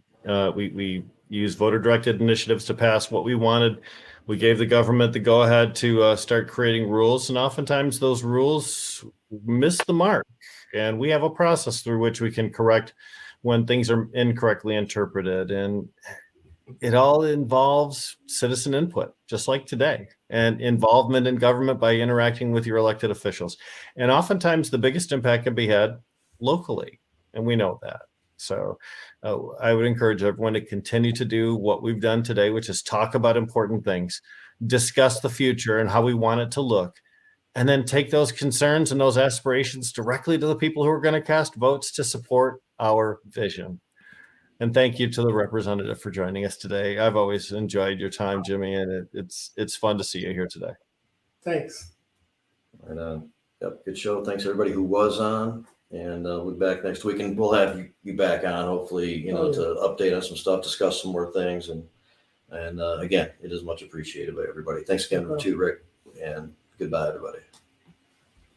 We used voter-directed initiatives to pass what we wanted. We gave the government the go-ahead to start creating rules, and oftentimes those rules miss the mark. And we have a process through which we can correct when things are incorrectly interpreted. And it all involves citizen input, just like today, and involvement in government by interacting with your elected officials. And oftentimes the biggest impact can be had locally. and we know that. So I would encourage everyone to continue to do what we've done today, which is talk about important things, discuss the future and how we want it to look, and then take those concerns and those aspirations directly to the people who are going to cast votes to support our vision. And thank you to the representative for joining us today. I've always enjoyed your time, Jimmy, and it's fun to see you here today. Thanks. Right on. Yep, good show. Thanks everybody who was on, and we'll be back next week, and we'll have you back on, hopefully, to update on some stuff, discuss some more things, and again, it is much appreciated by everybody. Thanks again to Rick, and goodbye, everybody.